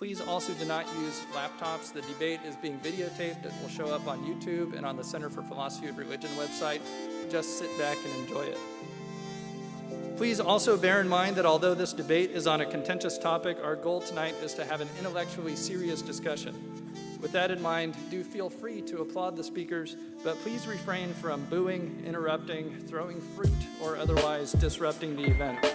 Please also do not use laptops. The debate is being videotaped. It will show up on YouTube and on the Center for Philosophy of Religion website. Just sit back and enjoy it. Please also bear in mind that although this debate is on a contentious topic, our goal tonight is to have an intellectually serious discussion. With that in mind, do feel free to applaud the speakers, but please refrain from booing, interrupting, throwing fruit, or otherwise disrupting the event.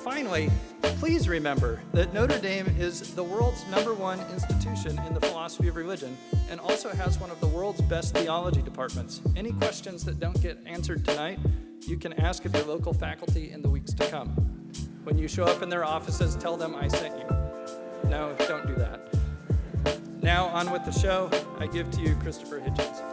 Finally, please remember that Notre Dame is the world's #1 institution in the philosophy of religion and also has one of the world's best theology departments. Any questions that don't get answered tonight, you can ask of your local faculty in the weeks to come. When you show up in their offices, tell them I sent you. No, don't do that. Now, on with the show. I give to you Christopher Hitchens.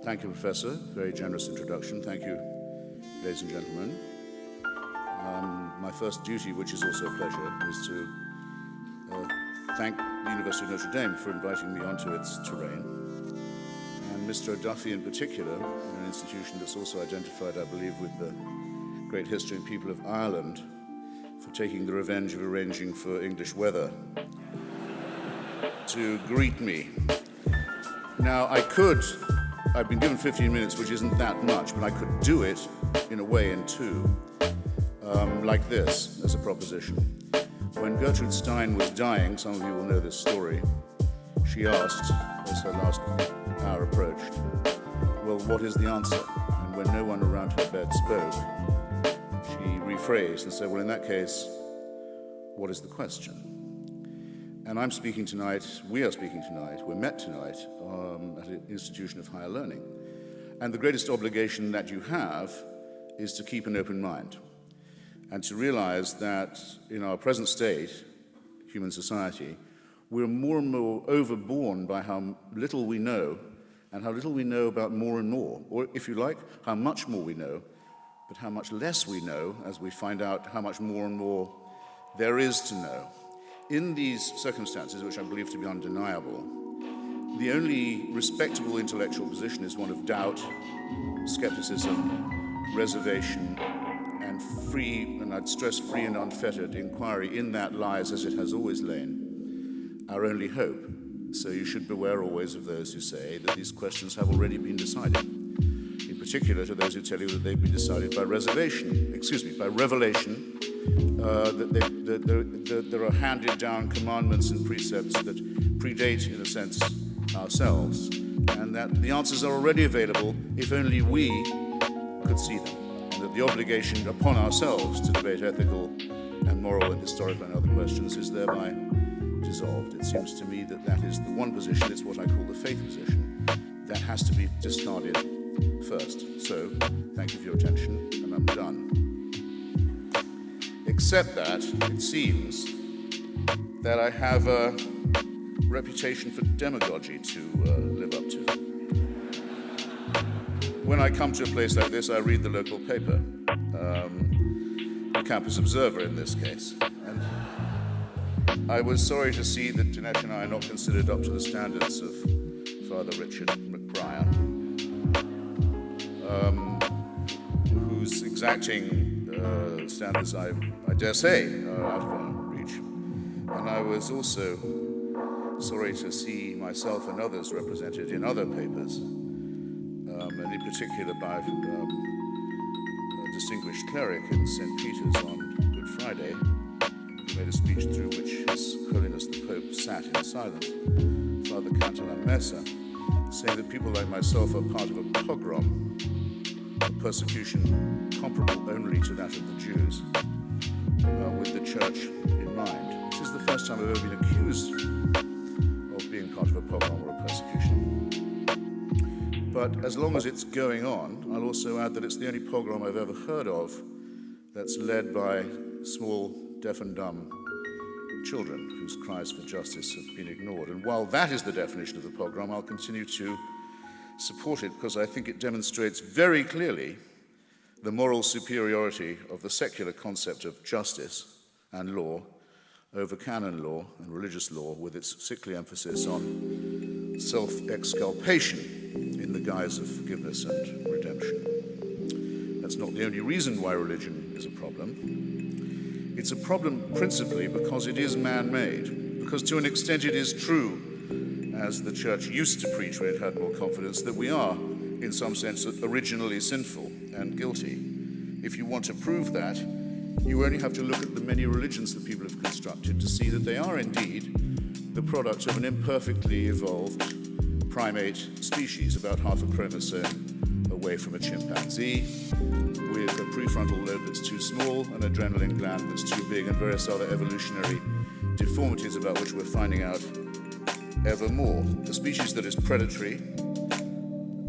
Thank you, Professor. Very generous introduction. Thank you, ladies and gentlemen. My first duty, which is also a pleasure, is to thank the University of Notre Dame for inviting me onto its terrain, and Mr. O'Duffy in particular, in an institution that's also identified, I believe, with the great history and people of Ireland, for taking the revenge of arranging for English weather to greet me. Now, I've been given 15 minutes, which isn't that much, but I could do it in a way in two, like this, as a proposition. When Gertrude Stein was dying, some of you will know this story, she asked, as her last hour approached, well, what is the answer? And when no one around her bed spoke, she rephrased and said, well, in that case, what is the question? And I'm speaking tonight, we are speaking tonight, we're met tonight at an institution of higher learning. And the greatest obligation that you have is to keep an open mind and to realize that in our present state, human society, we're more and more overborne by how little we know and how little we know about more and more, or if you like, how much more we know, but how much less we know as we find out how much more and more there is to know. In these circumstances, which I believe to be undeniable, the only respectable intellectual position is one of doubt, skepticism, reservation, and free, and I'd stress free and unfettered inquiry. In that lies, as it has always lain, our only hope. So you should beware always of those who say that these questions have already been decided. In particular, to those who tell you that they've been decided by revelation, that there are handed down commandments and precepts that predate, in a sense, ourselves, and that the answers are already available if only we could see them, and that the obligation upon ourselves to debate ethical and moral and historical and other questions is thereby dissolved. It seems to me that that is the one position, it's what I call the faith position, that has to be discarded first. So, thank you for your attention, and I'm done. Except that it seems that I have a reputation for demagogy to live up to. When I come to a place like this, I read the local paper, the Campus Observer in this case. And I was sorry to see that Dinesh and I are not considered up to the standards of Father Richard McBrien, whose exacting standards, I dare say, are out of our reach. And I was also sorry to see myself and others represented in other papers, and in particular by a distinguished cleric in St. Peter's on Good Friday, who made a speech through which His Holiness the Pope sat in silence, Father Cantalam Mesa, saying that people like myself are part of a pogrom, a persecution comparable only to that of the Jews, with the church in mind. This is the first time I've ever been accused of being part of a pogrom or a persecution. But as long as it's going on, I'll also add that it's the only pogrom I've ever heard of that's led by small, deaf and dumb children whose cries for justice have been ignored. And while that is the definition of the pogrom, I'll continue to support it because I think it demonstrates very clearly the moral superiority of the secular concept of justice and law over canon law and religious law with its sickly emphasis on self-exculpation in the guise of forgiveness and redemption. That's not the only reason why religion is a problem. It's a problem principally because it is man-made, because to an extent it is true, as the church used to preach when it had more confidence, that we are, in some sense, originally sinful and guilty. If you want to prove that, you only have to look at the many religions that people have constructed to see that they are indeed the product of an imperfectly evolved primate species, about half a chromosome away from a chimpanzee, with a prefrontal lobe that's too small, an adrenaline gland that's too big, and various other evolutionary deformities about which we're finding out ever more. A species that is predatory.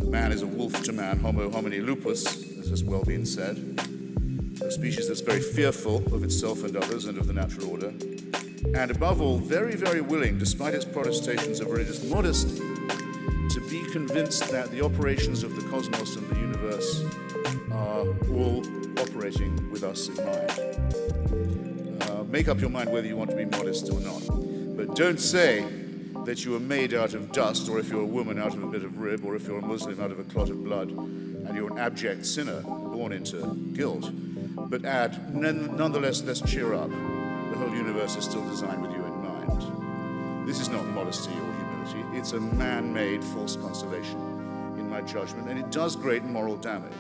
Man is a wolf to man, homo homini lupus, as has well been said. A species that's very fearful of itself and others and of the natural order. And above all, very, very willing, despite its protestations of religious modesty, to be convinced that the operations of the cosmos and the universe are all operating with us in mind. Make up your mind whether you want to be modest or not. But don't say that you are made out of dust, or if you're a woman, out of a bit of rib, or if you're a Muslim, out of a clot of blood, and you're an abject sinner born into guilt. But add, nonetheless, let's cheer up. The whole universe is still designed with you in mind. This is not modesty or humility. It's a man-made false consolation, in my judgment, and it does great moral damage.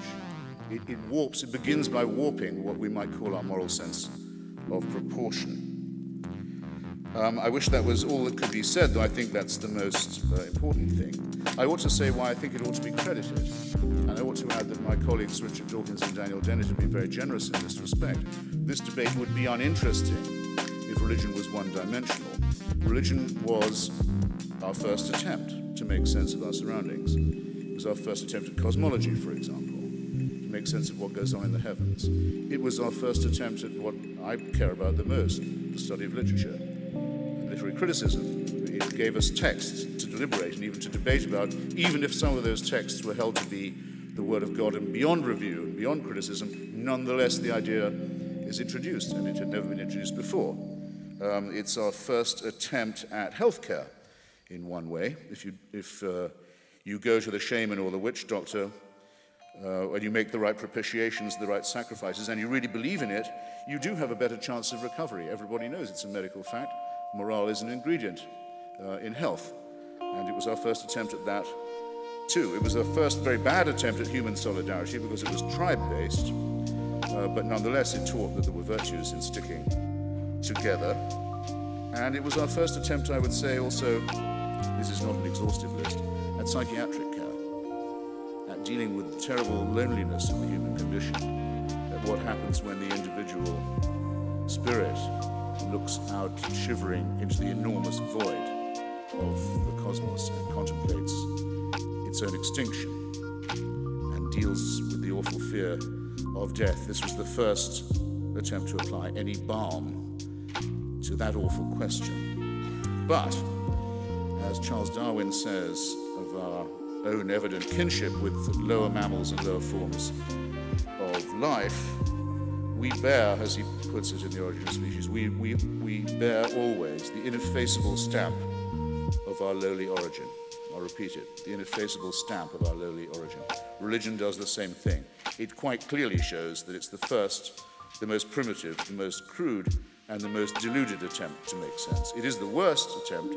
It warps, it begins by warping what we might call our moral sense of proportion. I wish that was all that could be said, though I think that's the most important thing. I ought to say why I think it ought to be credited. And I ought to add that my colleagues Richard Dawkins and Daniel Dennett have been very generous in this respect. This debate would be uninteresting if religion was one-dimensional. Religion was our first attempt to make sense of our surroundings. It was our first attempt at cosmology, for example, to make sense of what goes on in the heavens. It was our first attempt at what I care about the most, the study of literature. Literary criticism. It gave us texts to deliberate and even to debate about, even if some of those texts were held to be the Word of God and beyond review and beyond criticism, nonetheless the idea is introduced, and it had never been introduced before. It's our first attempt at healthcare, in one way. If you go to the shaman or the witch doctor, and you make the right propitiations, the right sacrifices, and you really believe in it, you do have a better chance of recovery. Everybody knows it's a medical fact. Morale is an ingredient in health, and it was our first attempt at that too. It was our first very bad attempt at human solidarity because it was tribe-based, but nonetheless it taught that there were virtues in sticking together. And it was our first attempt, I would say also, this is not an exhaustive list, at psychiatric care, at dealing with the terrible loneliness of the human condition, at what happens when the individual spirit looks out shivering into the enormous void of the cosmos and contemplates its own extinction and deals with the awful fear of death. This was the first attempt to apply any balm to that awful question. But, as Charles Darwin says of our own evident kinship with lower mammals and lower forms of life, we bear, as he puts it in The Origin of Species, we bear always the ineffaceable stamp of our lowly origin. I'll repeat it, the ineffaceable stamp of our lowly origin. Religion does the same thing. It quite clearly shows that it's the first, the most primitive, the most crude, and the most deluded attempt to make sense. It is the worst attempt,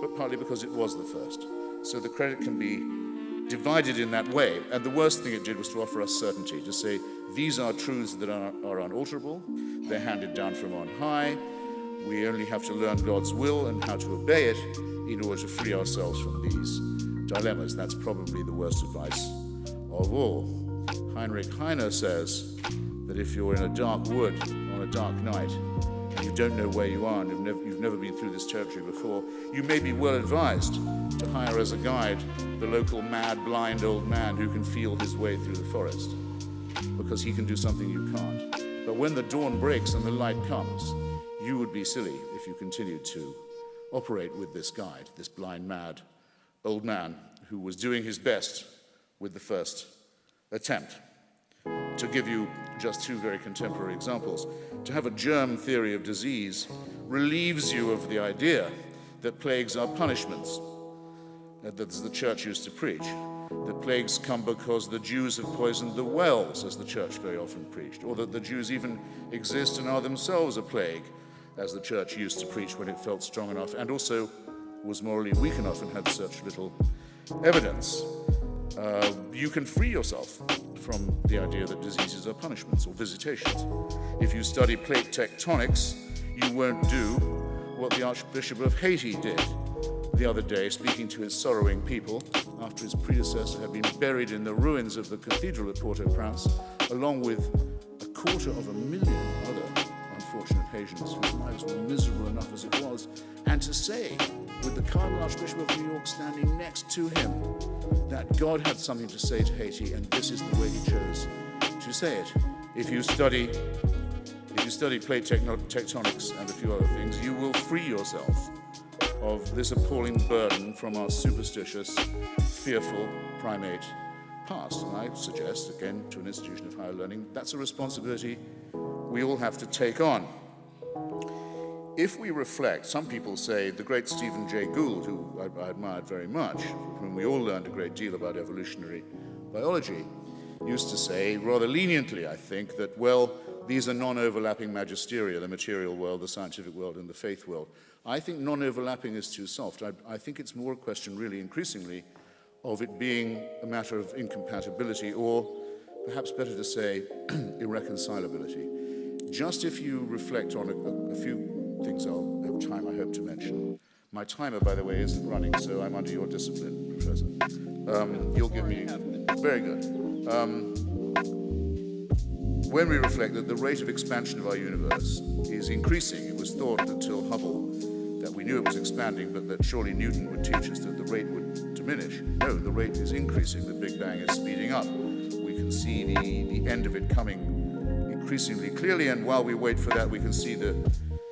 but partly because it was the first. So the credit can be divided in that way. And the worst thing it did was to offer us certainty, to say, these are truths that are unalterable. They're handed down from on high. We only have to learn God's will and how to obey it in order to free ourselves from these dilemmas. That's probably the worst advice of all. Heinrich Heine says that if you're in a dark wood on a dark night and you don't know where you are and you've never been through this territory before, you may be well advised to hire as a guide the local mad, blind old man who can feel his way through the forest, because he can do something you can't. But when the dawn breaks and the light comes, you would be silly if you continued to operate with this guide, this blind, mad old man who was doing his best with the first attempt to to give you just two very contemporary examples, to have a germ theory of disease relieves you of the idea that plagues are punishments, that the church used to preach. That plagues come because the Jews have poisoned the wells, as the church very often preached, or that the Jews even exist and are themselves a plague, as the church used to preach when it felt strong enough and also was morally weak enough and had such little evidence. You can free yourself from the idea that diseases are punishments or visitations. If you study plate tectonics, you won't do what the Archbishop of Haiti did the other day, speaking to his sorrowing people after his predecessor had been buried in the ruins of the cathedral at Port-au-Prince, along with 250,000 other unfortunate Haitians whose lives were miserable enough as it was, and to say, with the Cardinal Archbishop of New York standing next to him, that God had something to say to Haiti, and this is the way he chose to say it. If you study plate tectonics and a few other things, you will free yourself of this appalling burden from our superstitious, fearful primate past. And I suggest, again, to an institution of higher learning, that's a responsibility we all have to take on. If we reflect, some people say the great Stephen Jay Gould, who I admired very much, from whom we all learned a great deal about evolutionary biology, used to say, rather leniently, I think, that, well, these are non-overlapping magisteria, the material world, the scientific world, and the faith world. I think non-overlapping is too soft. I think it's more a question, really, increasingly, of it being a matter of incompatibility, or perhaps better to say, irreconcilability. Just if you reflect on a few things I'll have time, I hope, to mention. My timer, by the way, isn't running, so I'm under your discipline, Professor. You'll give me... Very good. When we reflect that the rate of expansion of our universe is increasing, it was thought until Hubble that we knew it was expanding, but that surely Newton would teach us that the rate would diminish. No, the rate is increasing. The Big Bang is speeding up. We can see the end of it coming increasingly clearly, and while we wait for that, we can see the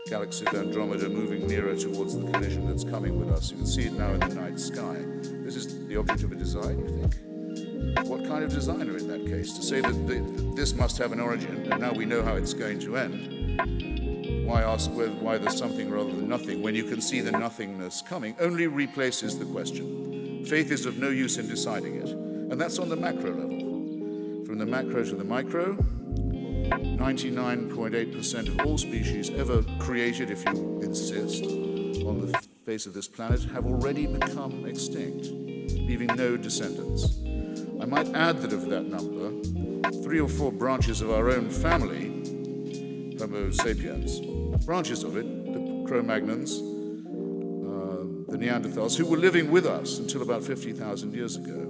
galaxy of Andromeda moving nearer towards the collision that's coming with us. You can see it now in the night sky. This is the object of a design, you think? What kind of designer in that case? To say that this must have an origin, and now we know how it's going to end, why ask why there's something rather than nothing when you can see the nothingness coming? Only replaces the question. Faith is of no use in deciding it. And that's on the macro level. From the macro to the micro, 99.8% of all species ever created, if you insist, on the face of this planet have already become extinct, leaving no descendants. I might add that of that number, 3 or 4 branches of our own family, Homo sapiens, branches of it, the Cro-Magnons, the Neanderthals, who were living with us until about 50,000 years ago,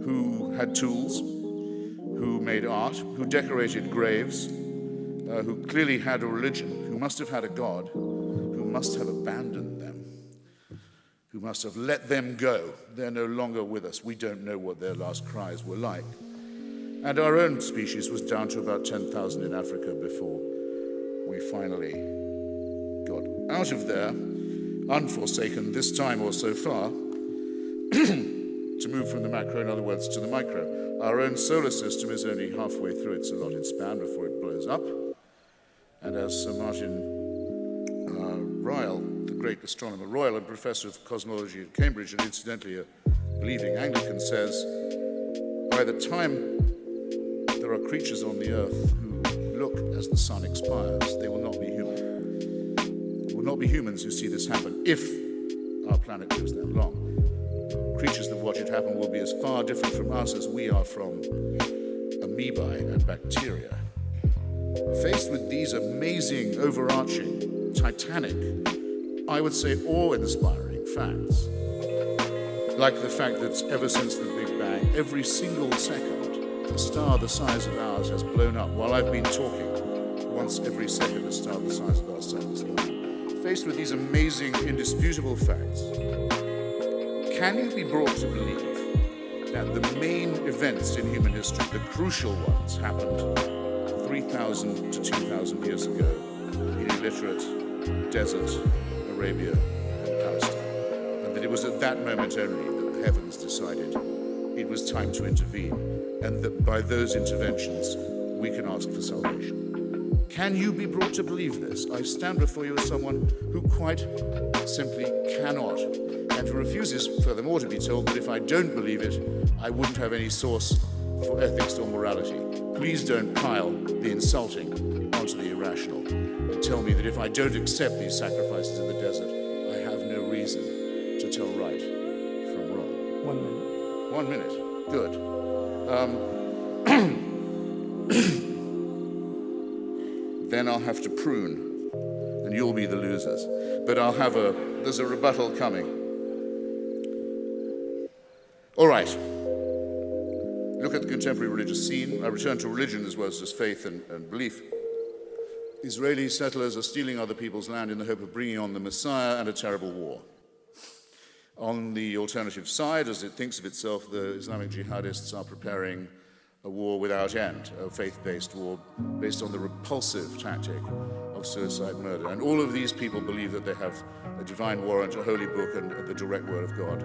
who had tools, who made art, who decorated graves, who clearly had a religion, who must have had a God, who must have abandoned them, who must have let them go. They're no longer with us. We don't know what their last cries were like. And our own species was down to about 10,000 in Africa before we finally got out of there, unforsaken this time or so far, to move from the macro, in other words, to the micro. Our own solar system is only halfway through its allotted span before it blows up. And as Sir Martin Ryle, the great astronomer Royal and professor of cosmology at Cambridge, and incidentally a believing Anglican, says, by the time there are creatures on the earth who look as the sun expires, they will not be human. It will not be humans who see this happen if our planet lives that long. Creatures that watch it happen will be as far different from us as we are from amoebae and bacteria. Faced with these amazing, overarching, titanic, I would say awe-inspiring facts, like the fact that ever since the Big Bang, every single second, a star the size of ours has blown up. While I've been talking, once every second, a star the size of our sun has blown up. Faced with these amazing, indisputable facts, can you be brought to believe that the main events in human history, the crucial ones, happened 3,000 to 2,000 years ago in illiterate desert Arabia and Palestine, and that it was at that moment only that the heavens decided it was time to intervene and that by those interventions we can ask for salvation. Can you be brought to believe this? I stand before you as someone who quite simply cannot, and who refuses furthermore to be told that if I don't believe it, I wouldn't have any source for ethics or morality. Please don't pile the insulting onto the irrational and tell me that if I don't accept these sacrifices in the desert, I have no reason to tell right from wrong. 1 minute. 1 minute. Good. Then I'll have to prune, and you'll be the losers. But there's a rebuttal coming. All right. Look at the contemporary religious scene. I return to religion as well as just faith and belief. Israeli settlers are stealing other people's land in the hope of bringing on the Messiah and a terrible war. On the alternative side, as it thinks of itself, the Islamic jihadists are preparing a war without end, a faith-based war based on the repulsive tactic of suicide murder. And all of these people believe that they have a divine warrant, a holy book, and the direct word of God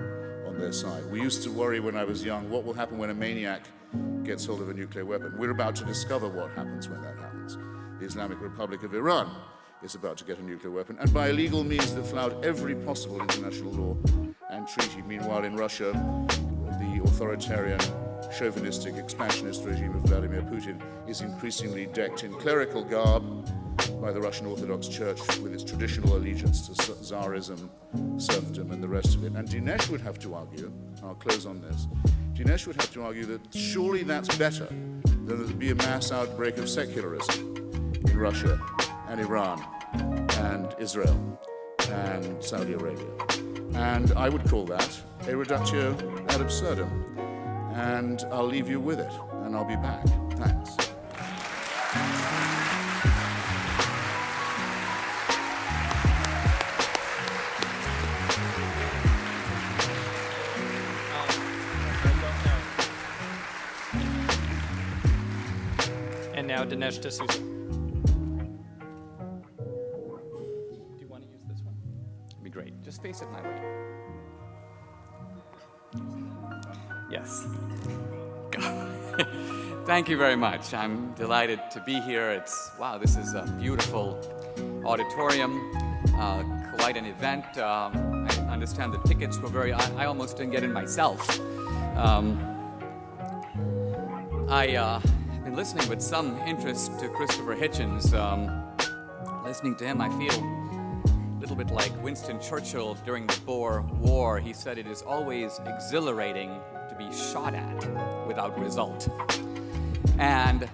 on their side. We used to worry when I was young, what will happen when a maniac gets hold of a nuclear weapon? We're about to discover what happens when that happens. The Islamic Republic of Iran is about to get a nuclear weapon, and by illegal means that flout every possible international law and treaty. Meanwhile, in Russia, the authoritarian, chauvinistic, expansionist regime of Vladimir Putin is increasingly decked in clerical garb by the Russian Orthodox Church with its traditional allegiance to Tsarism, serfdom, and the rest of it. And Dinesh would have to argue, I'll close on this, Dinesh would have to argue that surely that's better than that there be a mass outbreak of secularism in Russia and Iran and Israel and Saudi Arabia. And I would call that a reductio ad absurdum. And I'll leave you with it, and I'll be back. Thanks. And now Dinesh D'Souza. Do you want to use this one? It'd be great. Just face it my way. Yes. Thank you very much. I'm delighted to be here. Wow, this is a beautiful auditorium, quite an event. I understand the tickets were I almost didn't get in myself. I've been listening with some interest to Christopher Hitchens. Listening to him, I feel a little bit like Winston Churchill during the Boer War. He said it is always exhilarating to be shot at without result. And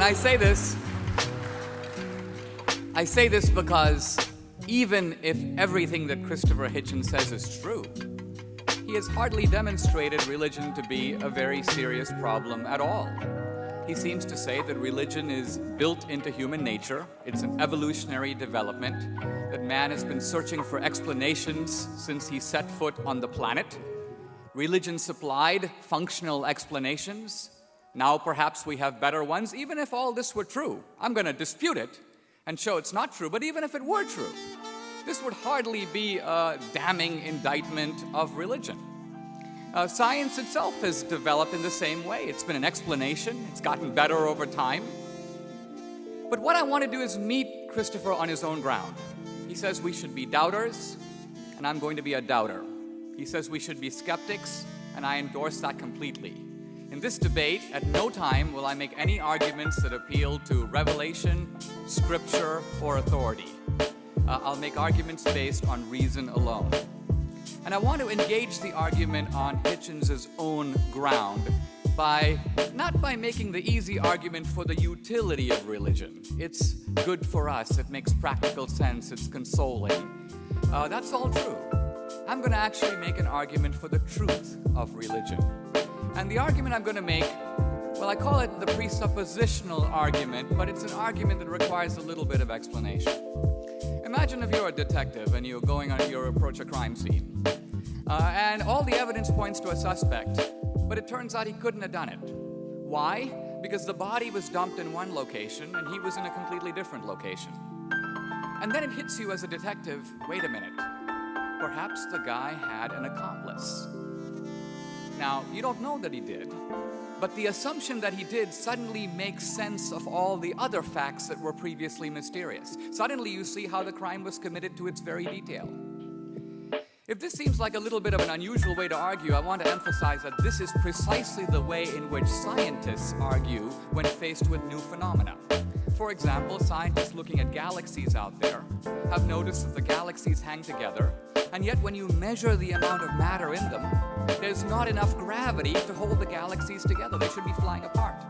I say this because even if everything that Christopher Hitchens says is true, he has hardly demonstrated religion to be a very serious problem at all. He seems to say that religion is built into human nature. It's an evolutionary development, that man has been searching for explanations since he set foot on the planet. Religion supplied functional explanations. Now perhaps we have better ones. Even if all this were true, I'm going to dispute it and show it's not true, but even if it were true, this would hardly be a damning indictment of religion. Science itself has developed in the same way. It's been an explanation. It's gotten better over time. But what I want to do is meet Christopher on his own ground. He says we should be doubters, and I'm going to be a doubter. He says we should be skeptics, and I endorse that completely. In this debate, at no time will I make any arguments that appeal to revelation, scripture, or authority. I'll make arguments based on reason alone. And I want to engage the argument on Hitchens' own ground not by making the easy argument for the utility of religion. It's good for us, it makes practical sense, it's consoling. That's all true. I'm going to actually make an argument for the truth of religion. And the argument I'm going to make, well, I call it the presuppositional argument, but it's an argument that requires a little bit of explanation. Imagine if you're a detective and you approach a crime scene. And all the evidence points to a suspect, but it turns out he couldn't have done it. Why? Because the body was dumped in one location and he was in a completely different location. And then it hits you as a detective, wait a minute, perhaps the guy had an accomplice. Now, you don't know that he did, but the assumption that he did suddenly makes sense of all the other facts that were previously mysterious. Suddenly you see how the crime was committed to its very detail. If this seems like a little bit of an unusual way to argue, I want to emphasize that this is precisely the way in which scientists argue when faced with new phenomena. For example, scientists looking at galaxies out there have noticed that the galaxies hang together, and yet when you measure the amount of matter in them, there's not enough gravity to hold the galaxies together. They should be flying apart.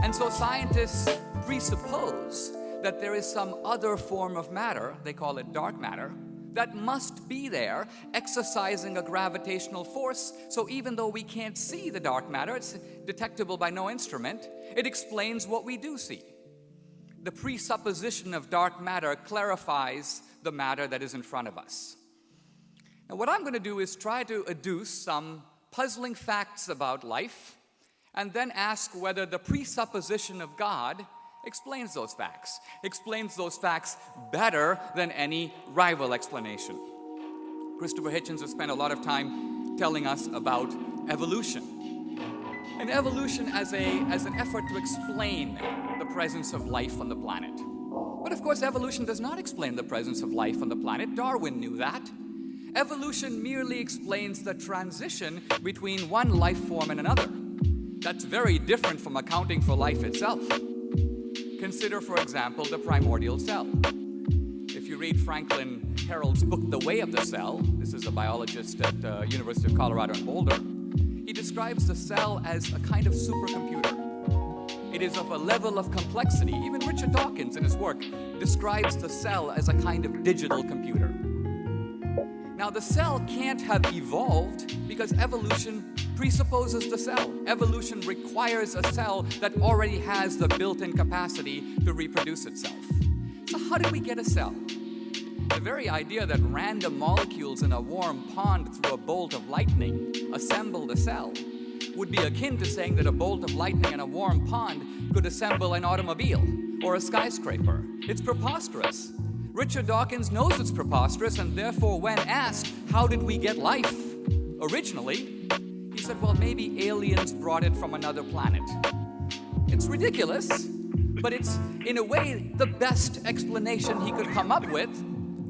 And so scientists presuppose that there is some other form of matter, they call it dark matter, that must be there exercising a gravitational force. So even though we can't see the dark matter, it's detectable by no instrument, it explains what we do see. The presupposition of dark matter clarifies the matter that is in front of us. Now, what I'm going to do is try to adduce some puzzling facts about life and then ask whether the presupposition of God explains those facts better than any rival explanation. Christopher Hitchens has spent a lot of time telling us about evolution. And evolution as an effort to explain the presence of life on the planet. But of course, evolution does not explain the presence of life on the planet. Darwin knew that. Evolution merely explains the transition between one life form and another. That's very different from accounting for life itself. Consider, for example, the primordial cell. If you read Franklin Harold's book, The Way of the Cell, this is a biologist at the University of Colorado in Boulder, he describes the cell as a kind of supercomputer. It is of a level of complexity. Even Richard Dawkins in his work describes the cell as a kind of digital computer. Now, the cell can't have evolved because evolution presupposes the cell. Evolution requires a cell that already has the built-in capacity to reproduce itself. So how did we get a cell? The very idea that random molecules in a warm pond through a bolt of lightning assembled a cell would be akin to saying that a bolt of lightning in a warm pond could assemble an automobile or a skyscraper. It's preposterous. Richard Dawkins knows it's preposterous, and therefore when asked, how did we get life originally, he said, well, maybe aliens brought it from another planet. It's ridiculous, but it's, in a way, the best explanation he could come up with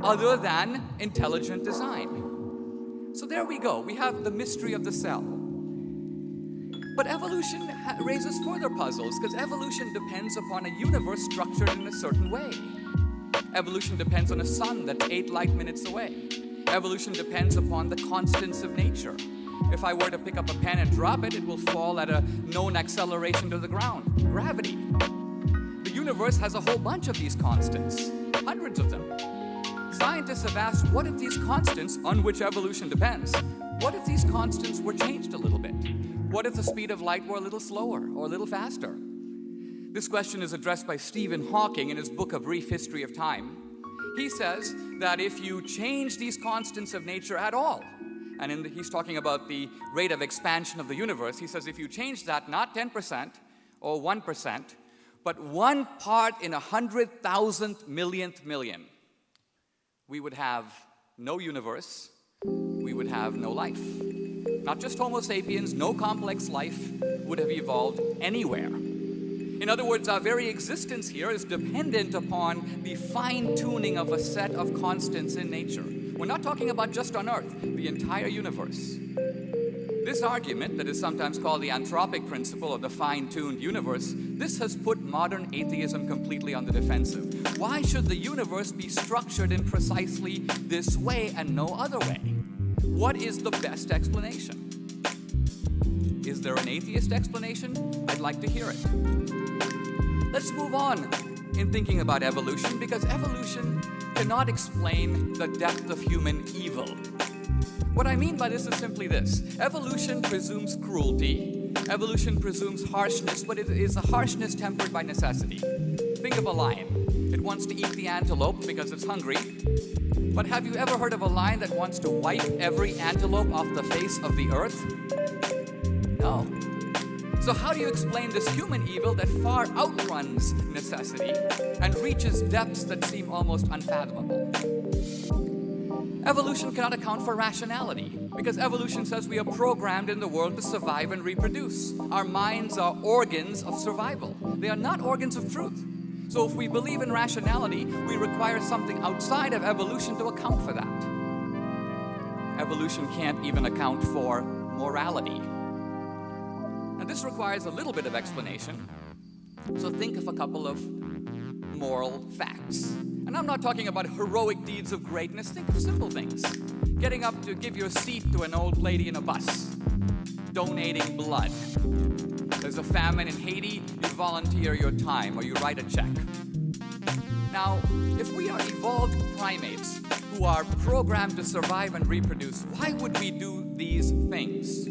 other than intelligent design. So there we go. We have the mystery of the cell. But evolution raises further puzzles, because evolution depends upon a universe structured in a certain way. Evolution depends on a sun that's 8 light minutes away. Evolution depends upon the constants of nature. If I were to pick up a pen and drop it, it will fall at a known acceleration to the ground, gravity. The universe has a whole bunch of these constants, hundreds of them. Scientists have asked, what if these constants, on which evolution depends, what if these constants were changed a little bit? What if the speed of light were a little slower or a little faster? This question is addressed by Stephen Hawking in his book A Brief History of Time. He says that if you change these constants of nature at all, and he's talking about the rate of expansion of the universe, he says if you change that not 10% or 1%, but 1 part in 100,000 millionth million, we would have no universe, we would have no life. Not just Homo sapiens, no complex life would have evolved anywhere. In other words, our very existence here is dependent upon the fine-tuning of a set of constants in nature. We're not talking about just on Earth, the entire universe. This argument, that is sometimes called the anthropic principle of the fine-tuned universe, this has put modern atheism completely on the defensive. Why should the universe be structured in precisely this way and no other way? What is the best explanation? Is there an atheist explanation? I'd like to hear it. Let's move on in thinking about evolution, because evolution cannot explain the depth of human evil. What I mean by this is simply this. Evolution presumes cruelty. Evolution presumes harshness, but it is a harshness tempered by necessity. Think of a lion. It wants to eat the antelope because it's hungry. But have you ever heard of a lion that wants to wipe every antelope off the face of the earth? No. So how do you explain this human evil that far outruns necessity and reaches depths that seem almost unfathomable? Evolution cannot account for rationality, because evolution says we are programmed in the world to survive and reproduce. Our minds are organs of survival. They are not organs of truth. So if we believe in rationality, we require something outside of evolution to account for that. Evolution can't even account for morality. Now this requires a little bit of explanation. So think of a couple of moral facts. And I'm not talking about heroic deeds of greatness. Think of simple things. Getting up to give your seat to an old lady in a bus. Donating blood. There's a famine in Haiti, you volunteer your time or you write a check. Now, if we are evolved primates who are programmed to survive and reproduce, why would we do these things?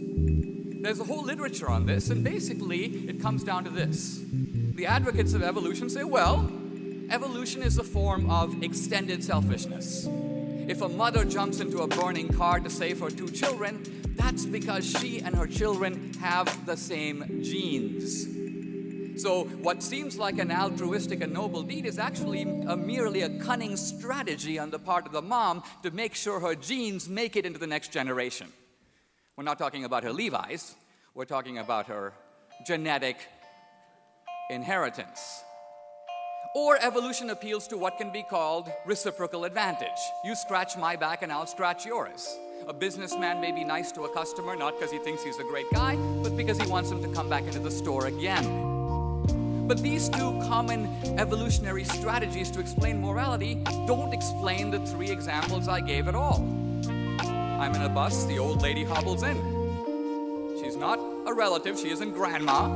There's a whole literature on this, and basically it comes down to this. The advocates of evolution say, well, evolution is a form of extended selfishness. If a mother jumps into a burning car to save her 2 children, that's because she and her children have the same genes. So what seems like an altruistic and noble deed is actually merely a cunning strategy on the part of the mom to make sure her genes make it into the next generation. We're not talking about her Levi's, we're talking about her genetic inheritance. Or evolution appeals to what can be called reciprocal advantage. You scratch my back and I'll scratch yours. A businessman may be nice to a customer, not because he thinks he's a great guy, but because he wants him to come back into the store again. But these 2 common evolutionary strategies to explain morality don't explain the 3 examples I gave at all. I'm in a bus, the old lady hobbles in. She's not a relative, she isn't grandma.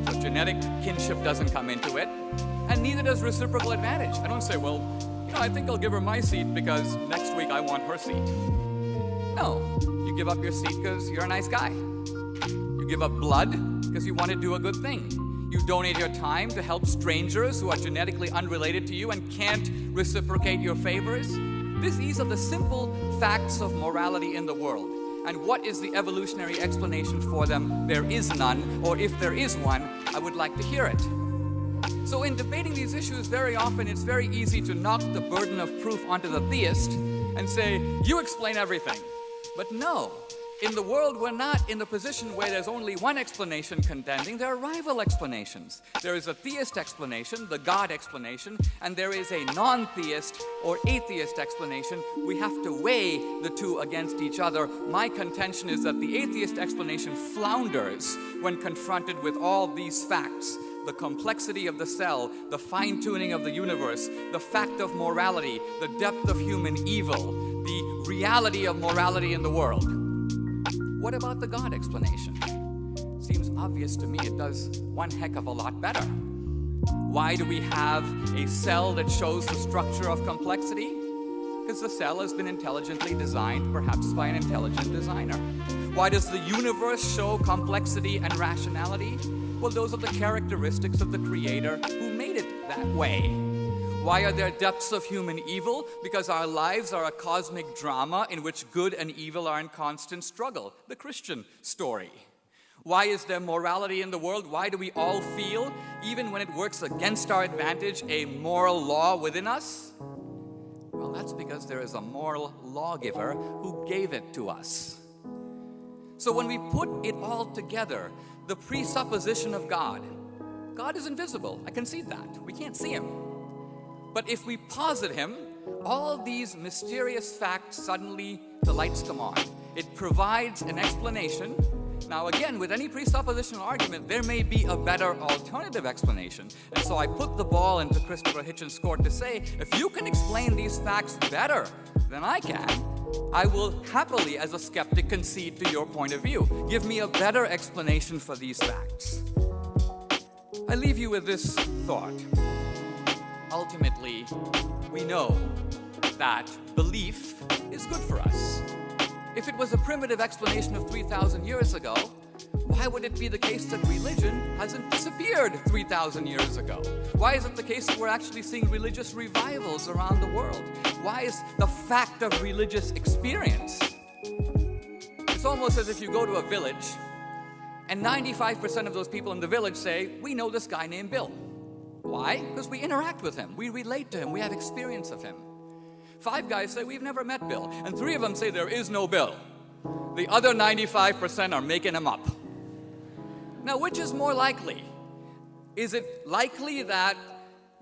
So genetic kinship doesn't come into it, and neither does reciprocal advantage. I don't say, well, I think I'll give her my seat because next week I want her seat. No, you give up your seat because you're a nice guy. You give up blood because you want to do a good thing. You donate your time to help strangers who are genetically unrelated to you and can't reciprocate your favors. These are the simple facts of morality in the world. And what is the evolutionary explanation for them? There is none, or if there is one, I would like to hear it. So in debating these issues, very often it's very easy to knock the burden of proof onto the theist and say, you explain everything. But no, in the world we're not in the position where there's only one explanation contending, there are rival explanations. There is a theist explanation, the God explanation, and there is a non-theist or atheist explanation. We have to weigh the 2 against each other. My contention is that the atheist explanation flounders when confronted with all these facts. The complexity of the cell, the fine-tuning of the universe, the fact of morality, the depth of human evil, the reality of morality in the world. What about the God explanation? Seems obvious to me it does one heck of a lot better. Why do we have a cell that shows the structure of complexity? Because the cell has been intelligently designed, perhaps by an intelligent designer. Why does the universe show complexity and rationality? Well, those are the characteristics of the Creator who made it that way. Why are there depths of human evil? Because our lives are a cosmic drama in which good and evil are in constant struggle. The Christian story. Why is there morality in the world? Why do we all feel, even when it works against our advantage, a moral law within us? Well, that's because there is a moral lawgiver who gave it to us. So when we put it all together, the presupposition of God is invisible. I concede that. We can't see him. But if we posit him, all these mysterious facts, suddenly the lights come on. It provides an explanation. Now again, with any presuppositional argument, there may be a better alternative explanation. And so I put the ball into Christopher Hitchens' court to say, if you can explain these facts better than I can, I will happily, as a skeptic, concede to your point of view. Give me a better explanation for these facts. I leave you with this thought. Ultimately, we know that belief is good for us. If it was a primitive explanation of 3,000 years ago, why would it be the case that religion hasn't disappeared 3,000 years ago? Why is it the case that we're actually seeing religious revivals around the world? Why is the fact of religious experience? It's almost as if you go to a village And 95% of those people in the village say, we know this guy named Bill. Why? Because we interact with him, we relate to him, we have experience of him. 5 guys say, we've never met Bill. And 3 of them say, there is no Bill. The other 95% are making him up. Now, which is more likely? Is it likely that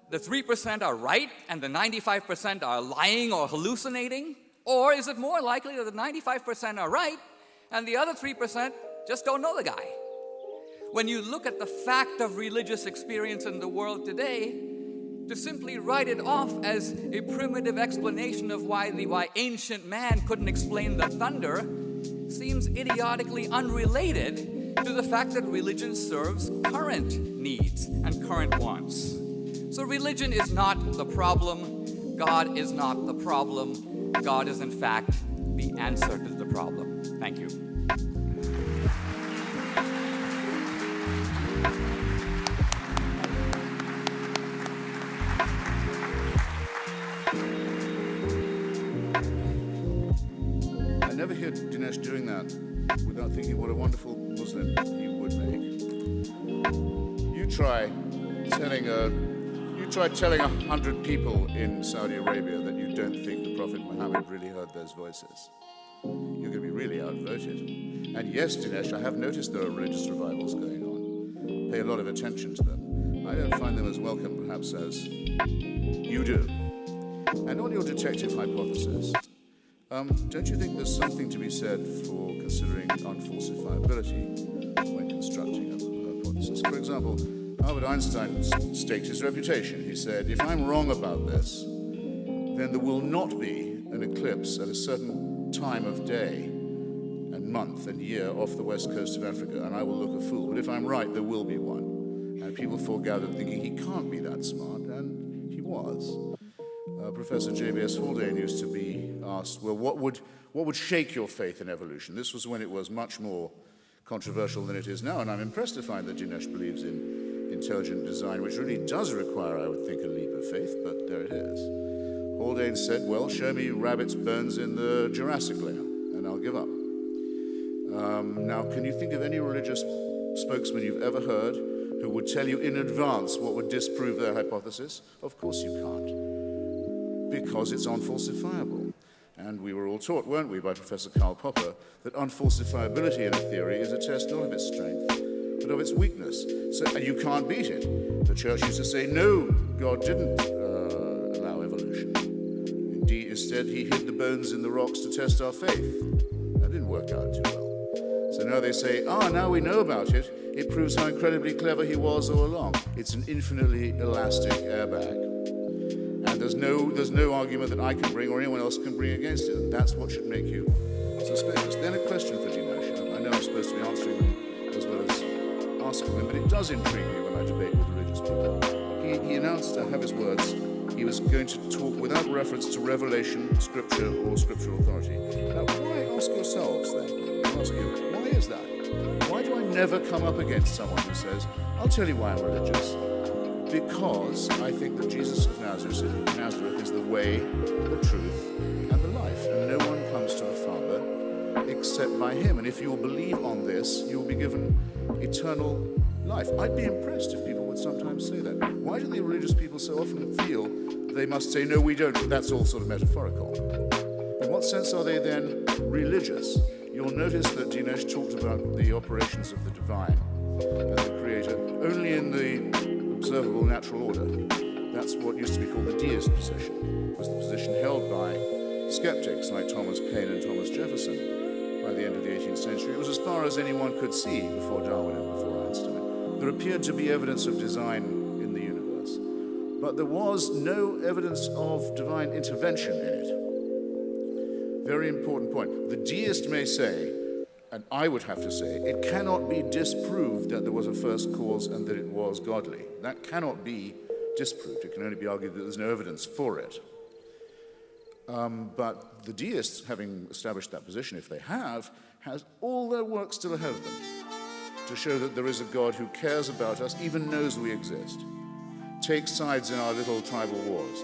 the 3% are right and the 95% are lying or hallucinating? Or is it more likely that the 95% are right and the other 3% just don't know the guy? When you look at the fact of religious experience in the world today, to simply write it off as a primitive explanation of why ancient man couldn't explain the thunder seems idiotically unrelated to the fact that religion serves current needs and current wants. So religion is not the problem. God is not the problem. God is, in fact, the answer to the problem. Thank you. I never hear Dinesh doing that without thinking what a wonderful Muslim he would make. You try telling 100 people in Saudi Arabia that you don't think the Prophet Muhammad really heard those voices. You're going to be really outvoted. And yes, Dinesh, I have noticed there are religious revivals going on. Pay a lot of attention to them. I don't find them as welcome, perhaps, as you do. And on your detective hypothesis, don't you think there's something to be said for considering unfalsifiability when constructing a hypothesis? For example, Albert Einstein staked his reputation. He said, if I'm wrong about this, then there will not be an eclipse at a certain time of day and month and year off the west coast of Africa, and I will look a fool. But if I'm right, there will be one. And people foregathered thinking he can't be that smart, and he was. Professor J.B.S. Haldane used to be asked, well, what would shake your faith in evolution? This was when it was much more controversial than it is now, and I'm impressed to find that Dinesh believes in intelligent design, which really does require, I would think, a leap of faith, but there it is. Haldane said, well, show me rabbits' bones in the Jurassic layer, and I'll give up. Now, can you think of any religious spokesman you've ever heard who would tell you in advance what would disprove their hypothesis? Of course you can't, because it's unfalsifiable. And we were all taught, weren't we, by Professor Karl Popper, that unfalsifiability in a theory is a test not of its strength, but of its weakness. And you can't beat it. The church used to say, no, God didn't allow evolution. Indeed, instead, he hid the bones in the rocks to test our faith. That didn't work out too well. So now they say, now we know about it. It proves how incredibly clever he was all along. It's an infinitely elastic airbag. And there's no argument that I can bring or anyone else can bring against it. And that's what should make you suspicious. Then a question for Dinesh. I know I'm supposed to be answering them as well as asking them, but it does intrigue me when I debate with religious people. He announced, I have his words, he was going to talk without reference to revelation, scripture, or scriptural authority. Now, why ask yourselves then? I'll ask you, why is that? Why do I never come up against someone who says, I'll tell you why I'm religious? Because I think that Jesus of Nazareth is the way, the truth, and the life. And no one comes to the Father except by him. And if you will believe on this, you will be given eternal life. I'd be impressed if people would sometimes say that. Why do the religious people so often feel they must say, no, we don't, that's all sort of metaphorical? In what sense are they then religious? You'll notice that Dinesh talked about the operations of the divine and the Creator only in the observable natural order. That's what used to be called the deist position. It was the position held by skeptics like Thomas Paine and Thomas Jefferson by the end of the 18th century. It was as far as anyone could see before Darwin and before Einstein. There appeared to be evidence of design in the universe, but there was no evidence of divine intervention in it. Very important point. The deist may say, and I would have to say, it cannot be disproved that there was a first cause and that it was godly. That cannot be disproved. It can only be argued that there's no evidence for it. But the deists, having established that position, if they have, has all their work still ahead of them to show that there is a God who cares about us, even knows we exist, takes sides in our little tribal wars,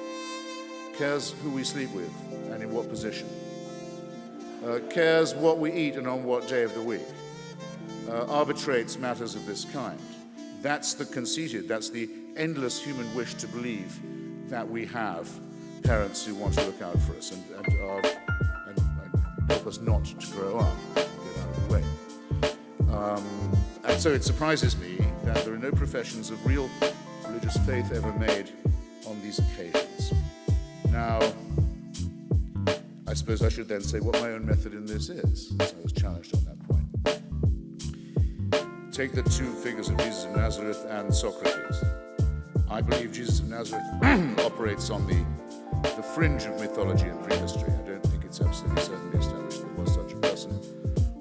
cares who we sleep with and in what position, cares what we eat and on what day of the week, arbitrates matters of this kind. That's the conceited, that's the endless human wish to believe that we have parents who want to look out for us and help us not to grow up and get out of the way. And so it surprises me that there are no professions of real religious faith ever made on these occasions. Now, I suppose I should then say what my own method in this is, since I was challenged on that point. Take the two figures of Jesus of Nazareth and Socrates. I believe Jesus of Nazareth operates on the fringe of mythology and prehistory. I don't think it's absolutely certainly established there was such a person,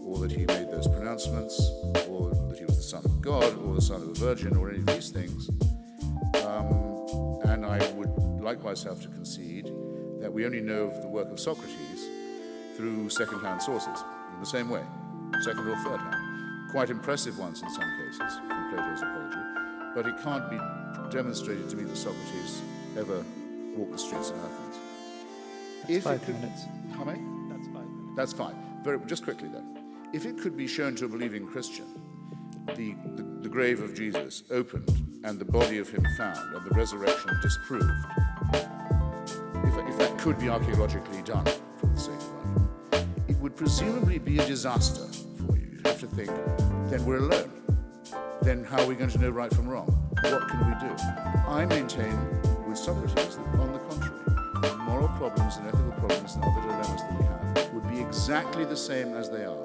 or that he made those pronouncements, or that he was the Son of God, or the Son of a Virgin, or any of these things. And I would likewise have to concede that we only know of the work of Socrates through second-hand sources, in the same way, second or third-hand. Quite impressive ones in some cases, from Plato's Apology, but it can't be demonstrated to me that Socrates ever walked the streets of Athens. That's 5 minutes. How many? That's 5 minutes. That's fine. Just quickly then. If it could be shown to a believing Christian, the grave of Jesus opened and the body of him found and the resurrection disproved, if that could be archaeologically done for the sake of argument, it would presumably be a disaster for you. You'd have to think, then we're alone. Then how are we going to know right from wrong? What can we do? I maintain with Socrates that, on the contrary, the moral problems and ethical problems and other dilemmas that we have would be exactly the same as they are.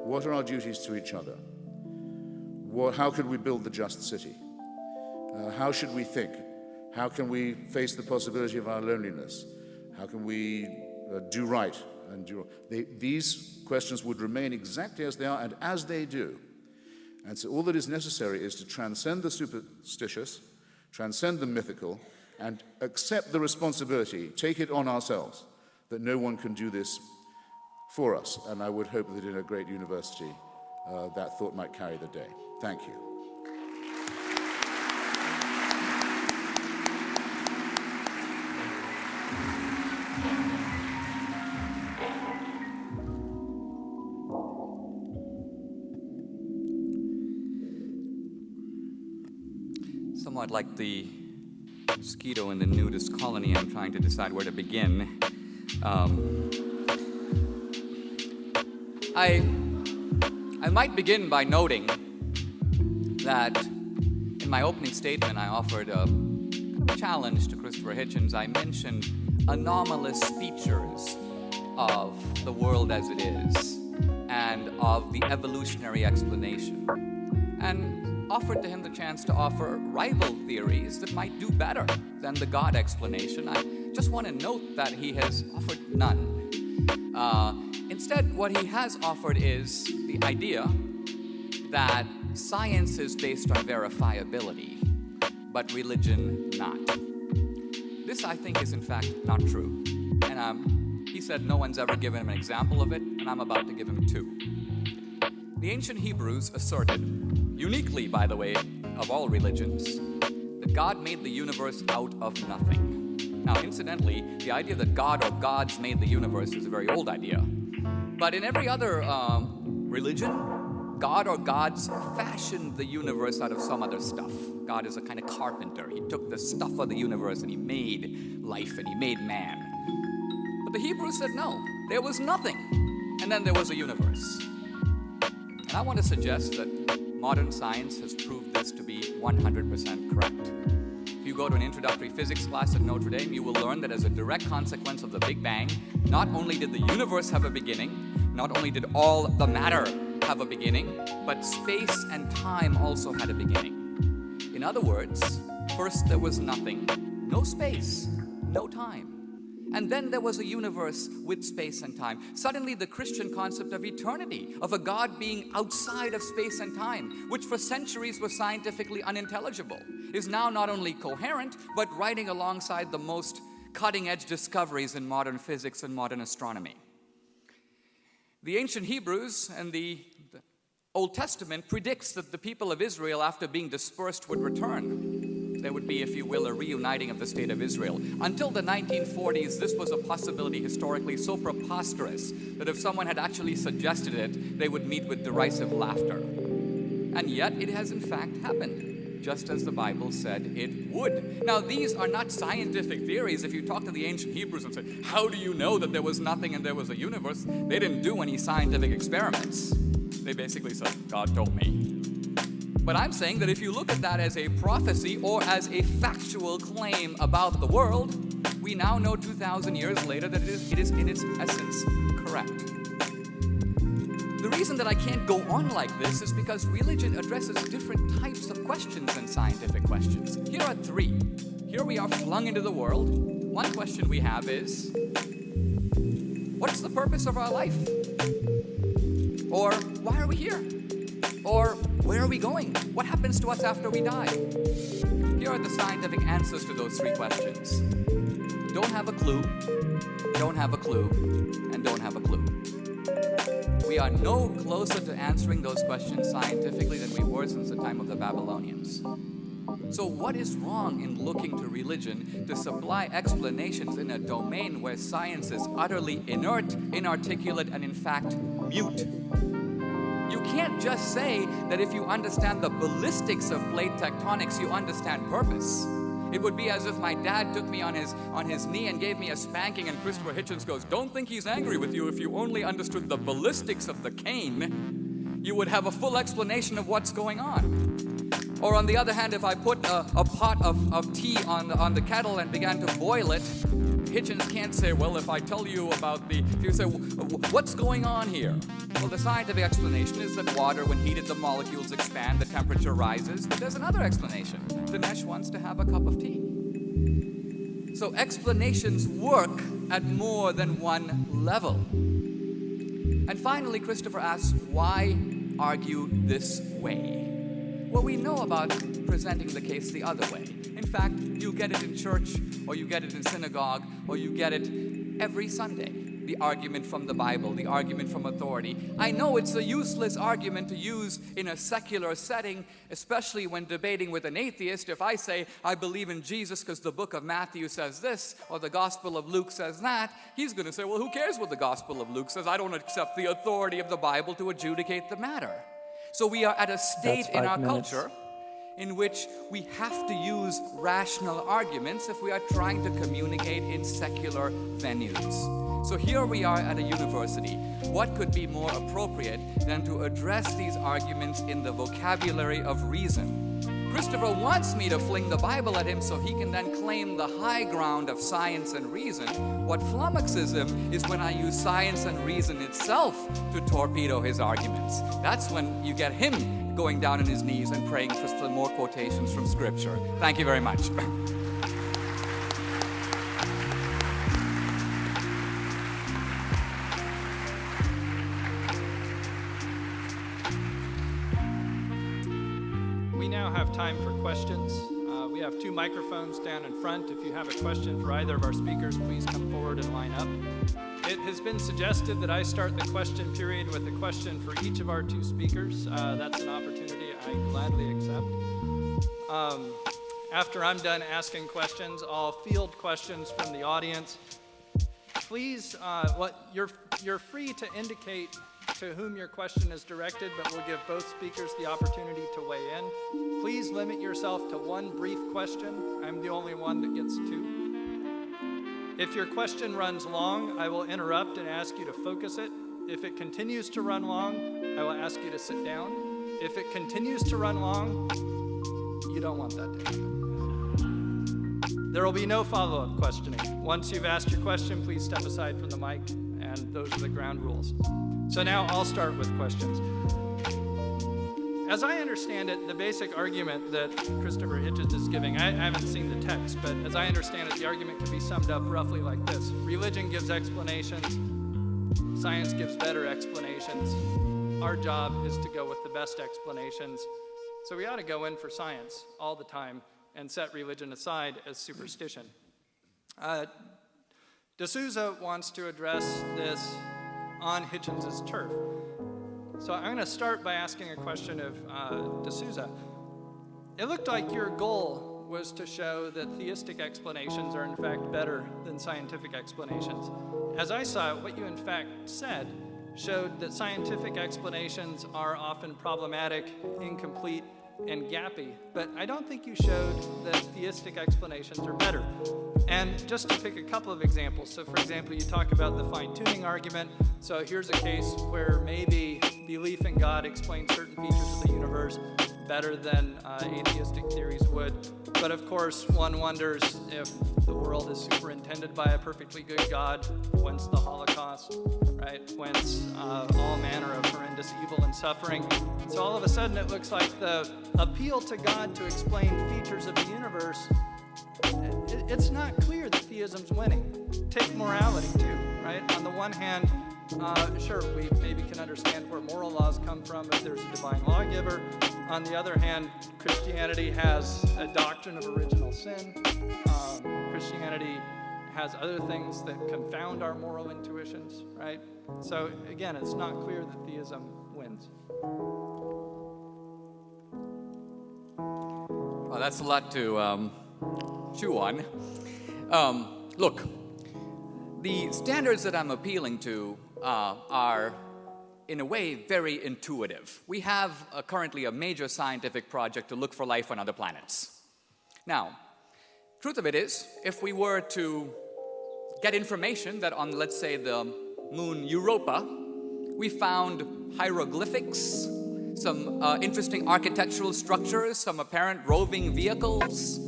What are our duties to each other? How could we build the just city? How should we think? How can we face the possibility of our loneliness? How can we do right? These questions would remain exactly as they are, and as they do. And so all that is necessary is to transcend the superstitious, transcend the mythical, and accept the responsibility, take it on ourselves, that no one can do this for us. And I would hope that in a great university, that thought might carry the day. Thank you. Somewhat like the mosquito in the nudist colony, I'm trying to decide where to begin. I might begin by noting that in my opening statement I offered a challenge to Christopher Hitchens. I mentioned anomalous features of the world as it is and of the evolutionary explanation, and offered to him the chance to offer rival theories that might do better than the God explanation. I just want to note that he has offered none. Instead, what he has offered is the idea that science is based on verifiability, but religion not. This, I think, is in fact not true. And he said no one's ever given him an example of it, and I'm about to give him two. The ancient Hebrews asserted, uniquely, by the way, of all religions, that God made the universe out of nothing. Now, incidentally, the idea that God or gods made the universe is a very old idea. But in every other religion, God or gods fashioned the universe out of some other stuff. God is a kind of carpenter. He took the stuff of the universe and he made life and he made man. But the Hebrews said no, there was nothing. And then there was a universe. And I want to suggest that modern science has proved this to be 100% correct. If you go to an introductory physics class at Notre Dame, you will learn that as a direct consequence of the Big Bang, not only did the universe have a beginning, not only did all the matter have a beginning, but space and time also had a beginning. In other words, first there was nothing, no space, no time. And then there was a universe with space and time. Suddenly the Christian concept of eternity, of a God being outside of space and time, which for centuries was scientifically unintelligible, is now not only coherent, but riding alongside the most cutting-edge discoveries in modern physics and modern astronomy. The ancient Hebrews and the Old Testament predicts that the people of Israel, after being dispersed, would return. There would be, if you will, a reuniting of the state of Israel. Until the 1940s, this was a possibility historically so preposterous that if someone had actually suggested it, they would meet with derisive laughter. And yet it has in fact happened, just as the Bible said it would. Now, these are not scientific theories. If you talk to the ancient Hebrews and say, how do you know that there was nothing and there was a universe? They didn't do any scientific experiments. They basically said, God told me. But I'm saying that if you look at that as a prophecy or as a factual claim about the world, we now know 2,000 years later that it is in its essence correct. The reason that I can't go on like this is because religion addresses different types of questions than scientific questions. Here are three. Here we are flung into the world. One question we have is, what's the purpose of our life? Or why are we here? Or where are we going? What happens to us after we die? Here are the scientific answers to those three questions. Don't have a clue, don't have a clue, and don't have a clue. We are no closer to answering those questions scientifically than we were since the time of the Babylonians. So what is wrong in looking to religion to supply explanations in a domain where science is utterly inert, inarticulate, and in fact, mute? You can't just say that if you understand the ballistics of plate tectonics, you understand purpose. It would be as if my dad took me on his knee and gave me a spanking, and Christopher Hitchens goes, don't think he's angry with you. If you only understood the ballistics of the cane, you would have a full explanation of what's going on. Or on the other hand, if I put a pot of tea on the kettle and began to boil it, Hitchens can't say, well, if I tell you about if you say, what's going on here? Well, the scientific explanation is that water, when heated, the molecules expand, the temperature rises. But there's another explanation. Dinesh wants to have a cup of tea. So explanations work at more than one level. And finally, Christopher asks, why argue this way? Well, we know about presenting the case the other way. In fact, you get it in church, or you get it in synagogue, or you get it every Sunday. The argument from the Bible, the argument from authority. I know it's a useless argument to use in a secular setting, especially when debating with an atheist. If I say, I believe in Jesus because the book of Matthew says this, or the Gospel of Luke says that, he's going to say, well, who cares what the Gospel of Luke says? I don't accept the authority of the Bible to adjudicate the matter. So we are at a state in our culture in which we have to use rational arguments if we are trying to communicate in secular venues. So here we are at a university. What could be more appropriate than to address these arguments in the vocabulary of reason? Christopher wants me to fling the Bible at him so he can then claim the high ground of science and reason. What flummoxes him is when I use science and reason itself to torpedo his arguments. That's when you get him going down on his knees and praying for some more quotations from Scripture. Thank you very much. We now have time for questions. We have two microphones down in front. If you have a question for either of our speakers, please come forward and line up. It has been suggested that I start the question period with a question for each of our two speakers. That's an opportunity I gladly accept. After I'm done asking questions, I'll field questions from the audience. Please, you're free to indicate to whom your question is directed, but we'll give both speakers the opportunity to weigh in. Please limit yourself to one brief question. I'm the only one that gets two. If your question runs long, I will interrupt and ask you to focus it. If it continues to run long, I will ask you to sit down. If it continues to run long, you don't want that to happen. There will be no follow-up questioning. Once you've asked your question, please step aside from the mic, and those are the ground rules. So now I'll start with questions. As I understand it, the basic argument that Christopher Hitchens is giving, I haven't seen the text, but as I understand it, the argument can be summed up roughly like this. Religion gives explanations, science gives better explanations. Our job is to go with the best explanations. So we ought to go in for science all the time and set religion aside as superstition. D'Souza wants to address this on Hitchens' turf. So I'm going to start by asking a question of D'Souza. It looked like your goal was to show that theistic explanations are in fact better than scientific explanations. As I saw it, what you in fact said showed that scientific explanations are often problematic, incomplete, and gappy, but I don't think you showed that theistic explanations are better. And just to pick a couple of examples, so for example, you talk about the fine-tuning argument. So here's a case where maybe belief in God explains certain features of the universe better than atheistic theories would. But of course, one wonders if the world is superintended by a perfectly good God, whence the Holocaust, right? Whence all manner of horrendous evil and suffering. So all of a sudden, it looks like the appeal to God to explain features of the universe, it's not clear that theism's winning. Take morality too, right? On the one hand, sure, we maybe can understand where moral laws come from if there's a divine lawgiver. On the other hand, Christianity has a doctrine of original sin. Christianity has other things that confound our moral intuitions, right? So again, it's not clear that theism wins. Well, that's a lot to chew on. Look, the standards that I'm appealing to are, in a way, very intuitive. We have currently a major scientific project to look for life on other planets. Now, truth of it is, if we were to get information that on, let's say, the moon Europa, we found hieroglyphics, some interesting architectural structures, some apparent roving vehicles,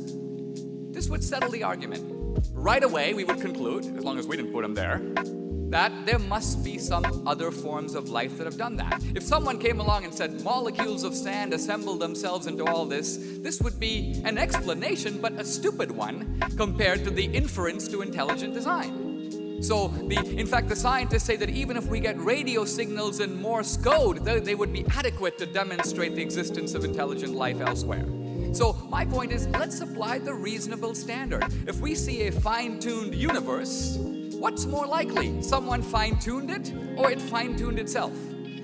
this would settle the argument. Right away, we would conclude, as long as we didn't put them there, that there must be some other forms of life that have done that. If someone came along and said molecules of sand assembled themselves into all this, this would be an explanation, but a stupid one, compared to the inference to intelligent design. So, in fact, the scientists say that even if we get radio signals in Morse code, they would be adequate to demonstrate the existence of intelligent life elsewhere. So my point is, let's apply the reasonable standard. If we see a fine-tuned universe, what's more likely? Someone fine-tuned it, or it fine-tuned itself?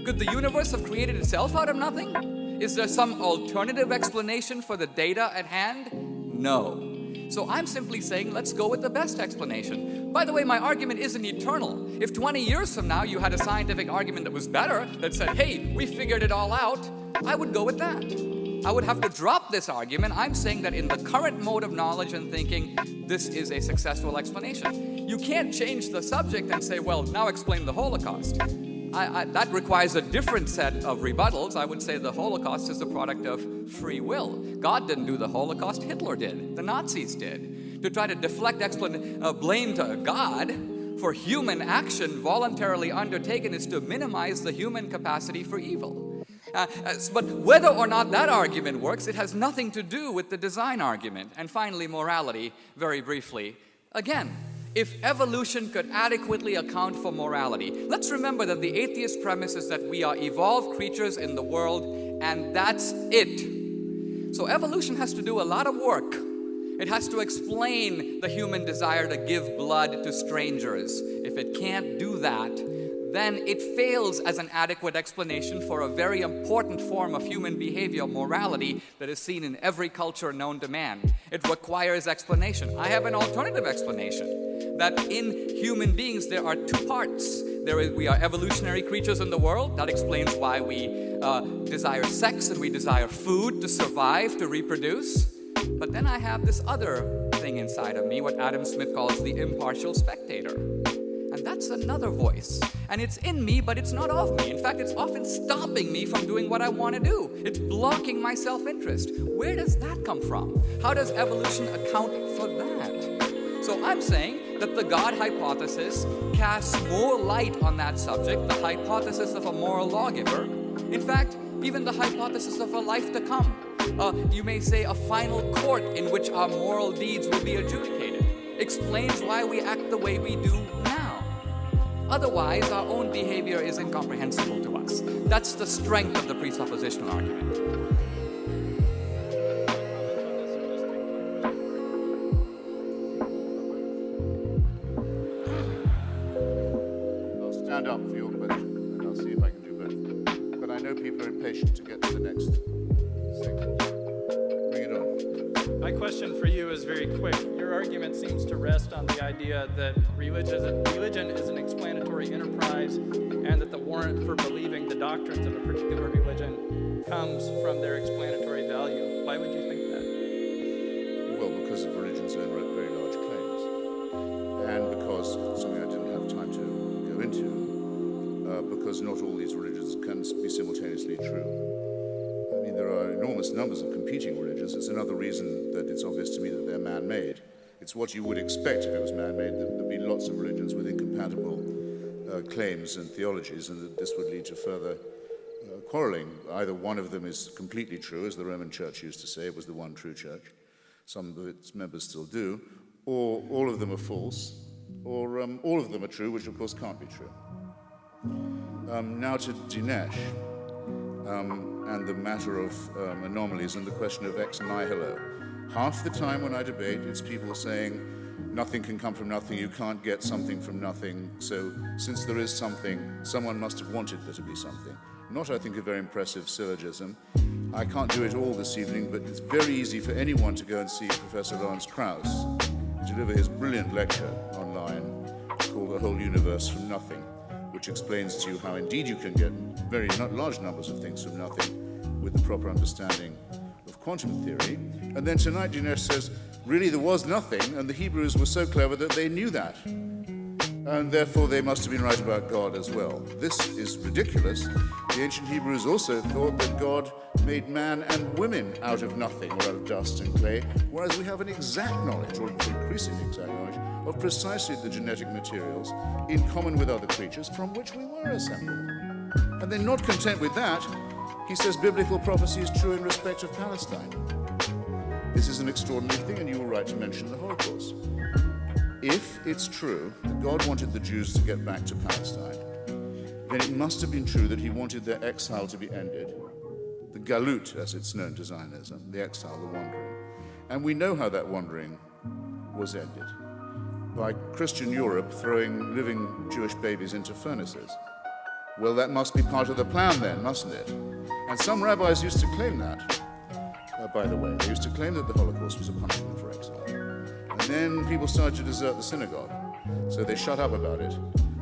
Could the universe have created itself out of nothing? Is there some alternative explanation for the data at hand? No. So I'm simply saying, let's go with the best explanation. By the way, my argument isn't eternal. If 20 years from now you had a scientific argument that was better, that said, hey, we figured it all out, I would go with that. I would have to drop this argument. I'm saying that in the current mode of knowledge and thinking, this is a successful explanation. You can't change the subject and say, well, now explain the Holocaust. That requires a different set of rebuttals. I would say the Holocaust is the product of free will. God didn't do the Holocaust, Hitler did. The Nazis did. To try to deflect blame to God for human action voluntarily undertaken is to minimize the human capacity for evil. But whether or not that argument works, it has nothing to do with the design argument. And finally, morality, very briefly. Again, if evolution could adequately account for morality, let's remember that the atheist premise is that we are evolved creatures in the world, and that's it. So evolution has to do a lot of work. It has to explain the human desire to give blood to strangers. If it can't do that, then it fails as an adequate explanation for a very important form of human behavior, morality, that is seen in every culture known to man. It requires explanation. I have an alternative explanation, that in human beings there are two parts. We are evolutionary creatures in the world. That explains why we desire sex and we desire food to survive, to reproduce. But then I have this other thing inside of me, what Adam Smith calls the impartial spectator. And that's another voice. And it's in me, but it's not of me. In fact, it's often stopping me from doing what I want to do. It's blocking my self-interest. Where does that come from? How does evolution account for that? So I'm saying that the God hypothesis casts more light on that subject, the hypothesis of a moral lawgiver. In fact, even the hypothesis of a life to come. You may say a final court in which our moral deeds will be adjudicated. Explains why we act the way we do now. Otherwise, our own behavior is incomprehensible to us. That's the strength of the presuppositional argument. I'll stand up for your question, and I'll see if I can do both. But I know people are impatient to get to the next segment. Bring it on. My question for you is very quick. Your argument seems to rest on the idea that religion is an explanatory enterprise and that the warrant for believing the doctrines of a particular religion comes from their explanatory value. Why would you think that? Well, because of religion's own very large claims. And because, something I didn't have time to go into, because not all these religions can be simultaneously true. I mean, there are enormous numbers of competing religions. It's another reason that it's obvious to me that they're man-made. It's what you would expect if it was man-made. There'd be lots of religions with incompatible claims and theologies, and that this would lead to further quarreling. Either one of them is completely true, as the Roman Church used to say, it was the one true church. Some of its members still do. Or all of them are false, or all of them are true, which of course can't be true. Now to Dinesh. And the matter of anomalies and the question of ex nihilo. Half the time when I debate, it's people saying, nothing can come from nothing, you can't get something from nothing, so since there is something, someone must have wanted there to be something. Not, I think, a very impressive syllogism. I can't do it all this evening, but it's very easy for anyone to go and see Professor Lawrence Krauss deliver his brilliant lecture online called The Whole Universe from Nothing, which explains to you how indeed you can get very large numbers of things from nothing with the proper understanding of quantum theory. And then tonight Dinesh says, really there was nothing, and the Hebrews were so clever that they knew that. And therefore they must have been right about God as well. This is ridiculous. The ancient Hebrews also thought that God made man and women out of nothing, or out of dust and clay, whereas we have an exact knowledge, or increasingly exact knowledge, of precisely the genetic materials in common with other creatures from which we were assembled. And then, not content with that, he says biblical prophecy is true in respect of Palestine. This is an extraordinary thing, and you were right to mention the Holocaust. If it's true that God wanted the Jews to get back to Palestine, then it must have been true that he wanted their exile to be ended. The galut, as it's known to Zionism, the exile, the wandering. And we know how that wandering was ended. By Christian Europe throwing living Jewish babies into furnaces. Well, that must be part of the plan then, mustn't it? And some rabbis used to claim that. By the way, they used to claim that the Holocaust was a punishment for exile. And then people started to desert the synagogue. So they shut up about it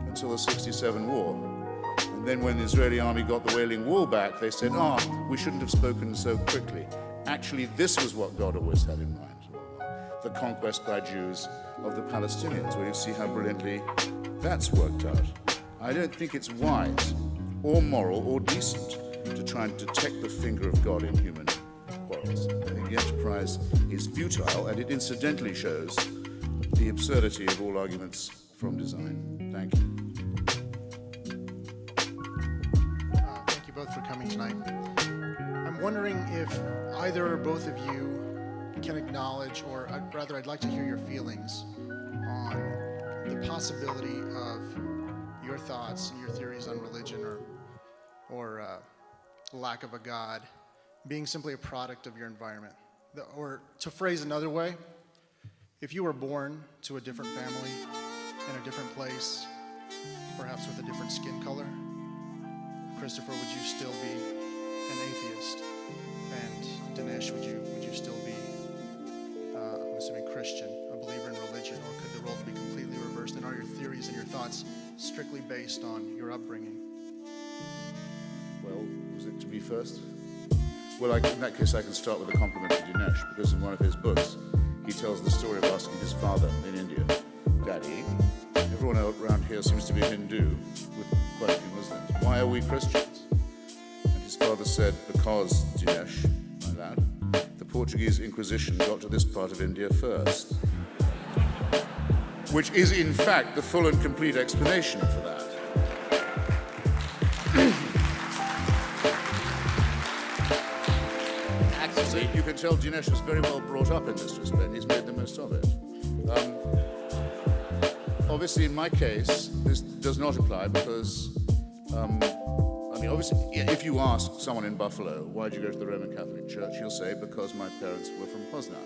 until the 67 war. And then when the Israeli army got the Wailing Wall back, they said, we shouldn't have spoken so quickly. Actually, this was what God always had in mind. The conquest by Jews of the Palestinians, where you see how brilliantly that's worked out. I don't think it's wise, or moral, or decent to try and detect the finger of God in human quarrels. I think the enterprise is futile, and it incidentally shows the absurdity of all arguments from design. Thank you. Thank you both for coming tonight. I'm wondering if either or both of you can acknowledge, or I'd like to hear your feelings on the possibility of your thoughts and your theories on religion or lack of a God being simply a product of your environment. Or to phrase another way, if you were born to a different family in a different place, perhaps with a different skin color, Christopher, would you still be an atheist? And Dinesh, would you still be I'm assuming Christian, a believer in religion, or could the roles be completely reversed? And are your theories and your thoughts strictly based on your upbringing? Well, was it to me first? Well, in that case, I can start with a compliment to Dinesh, because in one of his books, he tells the story of asking his father in India, Daddy, everyone around here seems to be Hindu, with quite a few Muslims. Why are we Christians? And his father said, because, Dinesh, my lad, the Portuguese Inquisition got to this part of India first. Which is, in fact, the full and complete explanation for that. Actually, you can tell Dinesh was very well brought up in this respect. He's made the most of it. Obviously, in my case, this does not apply because, obviously, if you ask someone in Buffalo, why did you go to the Roman Catholic Church, he'll say, because my parents were from Poznan.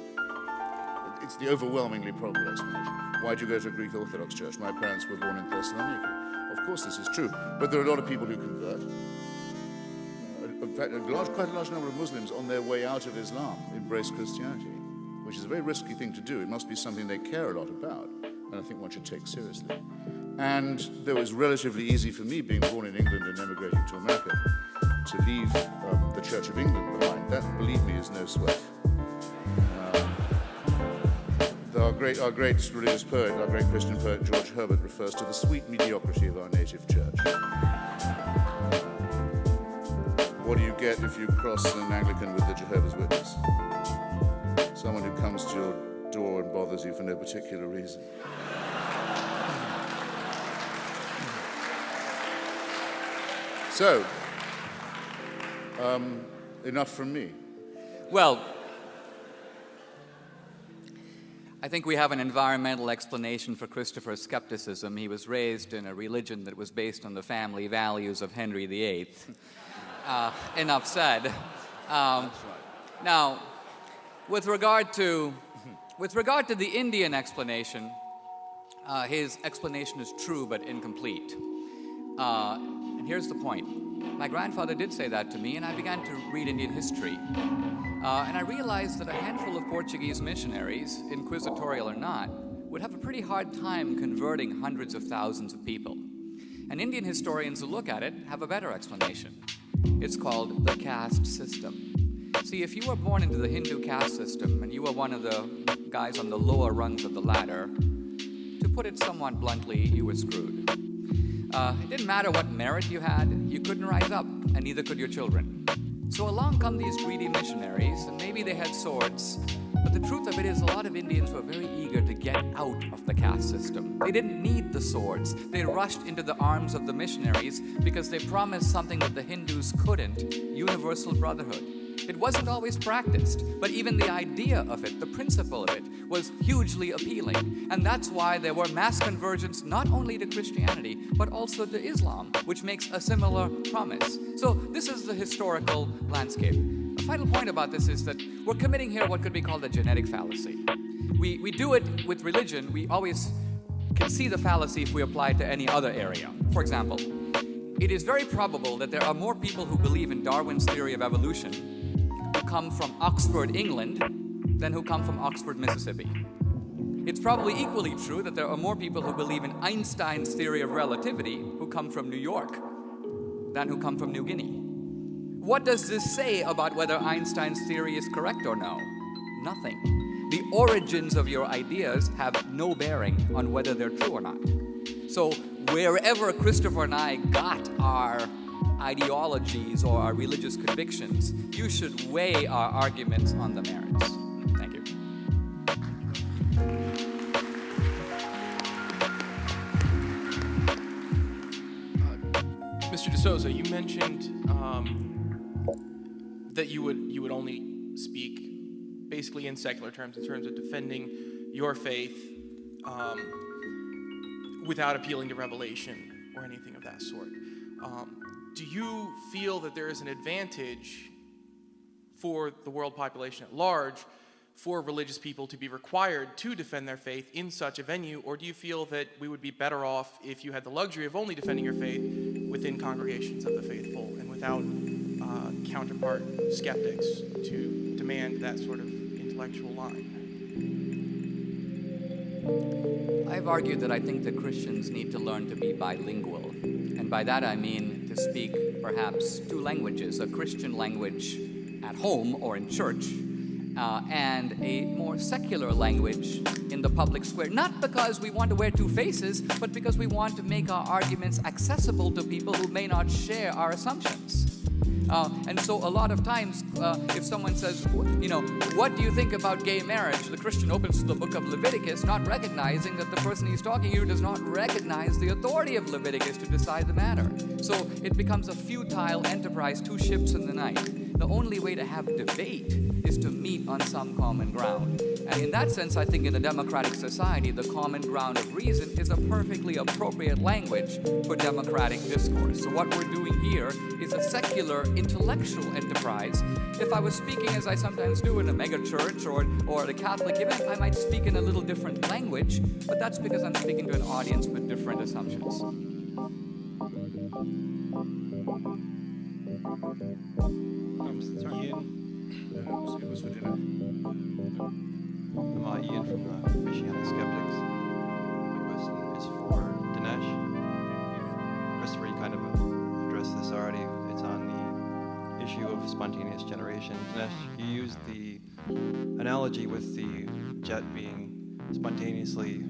It's the overwhelmingly probable explanation. Why did you go to a Greek Orthodox church? My parents were born in Thessaloniki. Of course, this is true, but there are a lot of people who convert. In fact, quite a large number of Muslims on their way out of Islam embrace Christianity. which is a very risky thing to do. It must be something they care a lot about, and I think one should take seriously. And though it was relatively easy for me, being born in England and emigrating to America, to leave the Church of England behind, that, believe me, is no sweat. Our great religious poet, our great Christian poet, George Herbert, refers to the sweet mediocrity of our native church. What do you get if you cross an Anglican with the Jehovah's Witness? Someone who comes to your door and bothers you for no particular reason. So, enough from me. Well, I think we have an environmental explanation for Christopher's skepticism. He was raised in a religion that was based on the family values of Henry VIII. Enough said. Now, with regard to the Indian explanation, his explanation is true but incomplete. And here's the point. My grandfather did say that to me, and I began to read Indian history. And I realized that a handful of Portuguese missionaries, inquisitorial or not, would have a pretty hard time converting hundreds of thousands of people. And Indian historians who look at it have a better explanation. It's called the caste system. See, if you were born into the Hindu caste system and you were one of the guys on the lower rungs of the ladder, to put it somewhat bluntly, you were screwed. It didn't matter what merit you had, you couldn't rise up, and neither could your children. So along come these greedy missionaries, and maybe they had swords, but the truth of it is a lot of Indians were very eager to get out of the caste system. They didn't need the swords. They rushed into the arms of the missionaries because they promised something that the Hindus couldn't, universal brotherhood. It wasn't always practiced, but even the idea of it, the principle of it, was hugely appealing. And that's why there were mass conversions not only to Christianity, but also to Islam, which makes a similar promise. So this is the historical landscape. The final point about this is that we're committing here what could be called a genetic fallacy. We do it with religion. We always can see the fallacy if we apply it to any other area. For example, it is very probable that there are more people who believe in Darwin's theory of evolution who come from Oxford, England, than who come from Oxford, Mississippi. It's probably equally true that there are more people who believe in Einstein's theory of relativity who come from New York than who come from New Guinea. What does this say about whether Einstein's theory is correct or no? Nothing. The origins of your ideas have no bearing on whether they're true or not. So wherever Christopher and I got our ideologies or our religious convictions, you should weigh our arguments on the merits. Thank you. Mr. D'Souza, you mentioned that you would only speak basically in secular terms, in terms of defending your faith without appealing to revelation or anything of that sort. Do you feel that there is an advantage for the world population at large for religious people to be required to defend their faith in such a venue, or do you feel that we would be better off if you had the luxury of only defending your faith within congregations of the faithful and without counterpart skeptics to demand that sort of intellectual line? I've argued that I think that Christians need to learn to be bilingual. And by that I mean to speak perhaps two languages, a Christian language at home or in church, and a more secular language in the public square. Not because we want to wear two faces, but because we want to make our arguments accessible to people who may not share our assumptions. And so a lot of times, if someone says, what do you think about gay marriage? The Christian opens to the book of Leviticus, not recognizing that the person he's talking to does not recognize the authority of Leviticus to decide the matter. So it becomes a futile enterprise, two ships in the night. The only way to have debate is to meet on some common ground. And in that sense, I think in a democratic society, the common ground of reason is a perfectly appropriate language for democratic discourse. So what we're doing here is a secular intellectual enterprise. If I was speaking, as I sometimes do, in a mega church or at a Catholic event, I might speak in a little different language, but that's because I'm speaking to an audience with different assumptions. It was for dinner. I'm Ian from the Christianity Skeptics. My question is for Dinesh. Christopher, you kind of addressed this already. It's on the issue of spontaneous generation. Dinesh, you used the analogy with the jet being spontaneously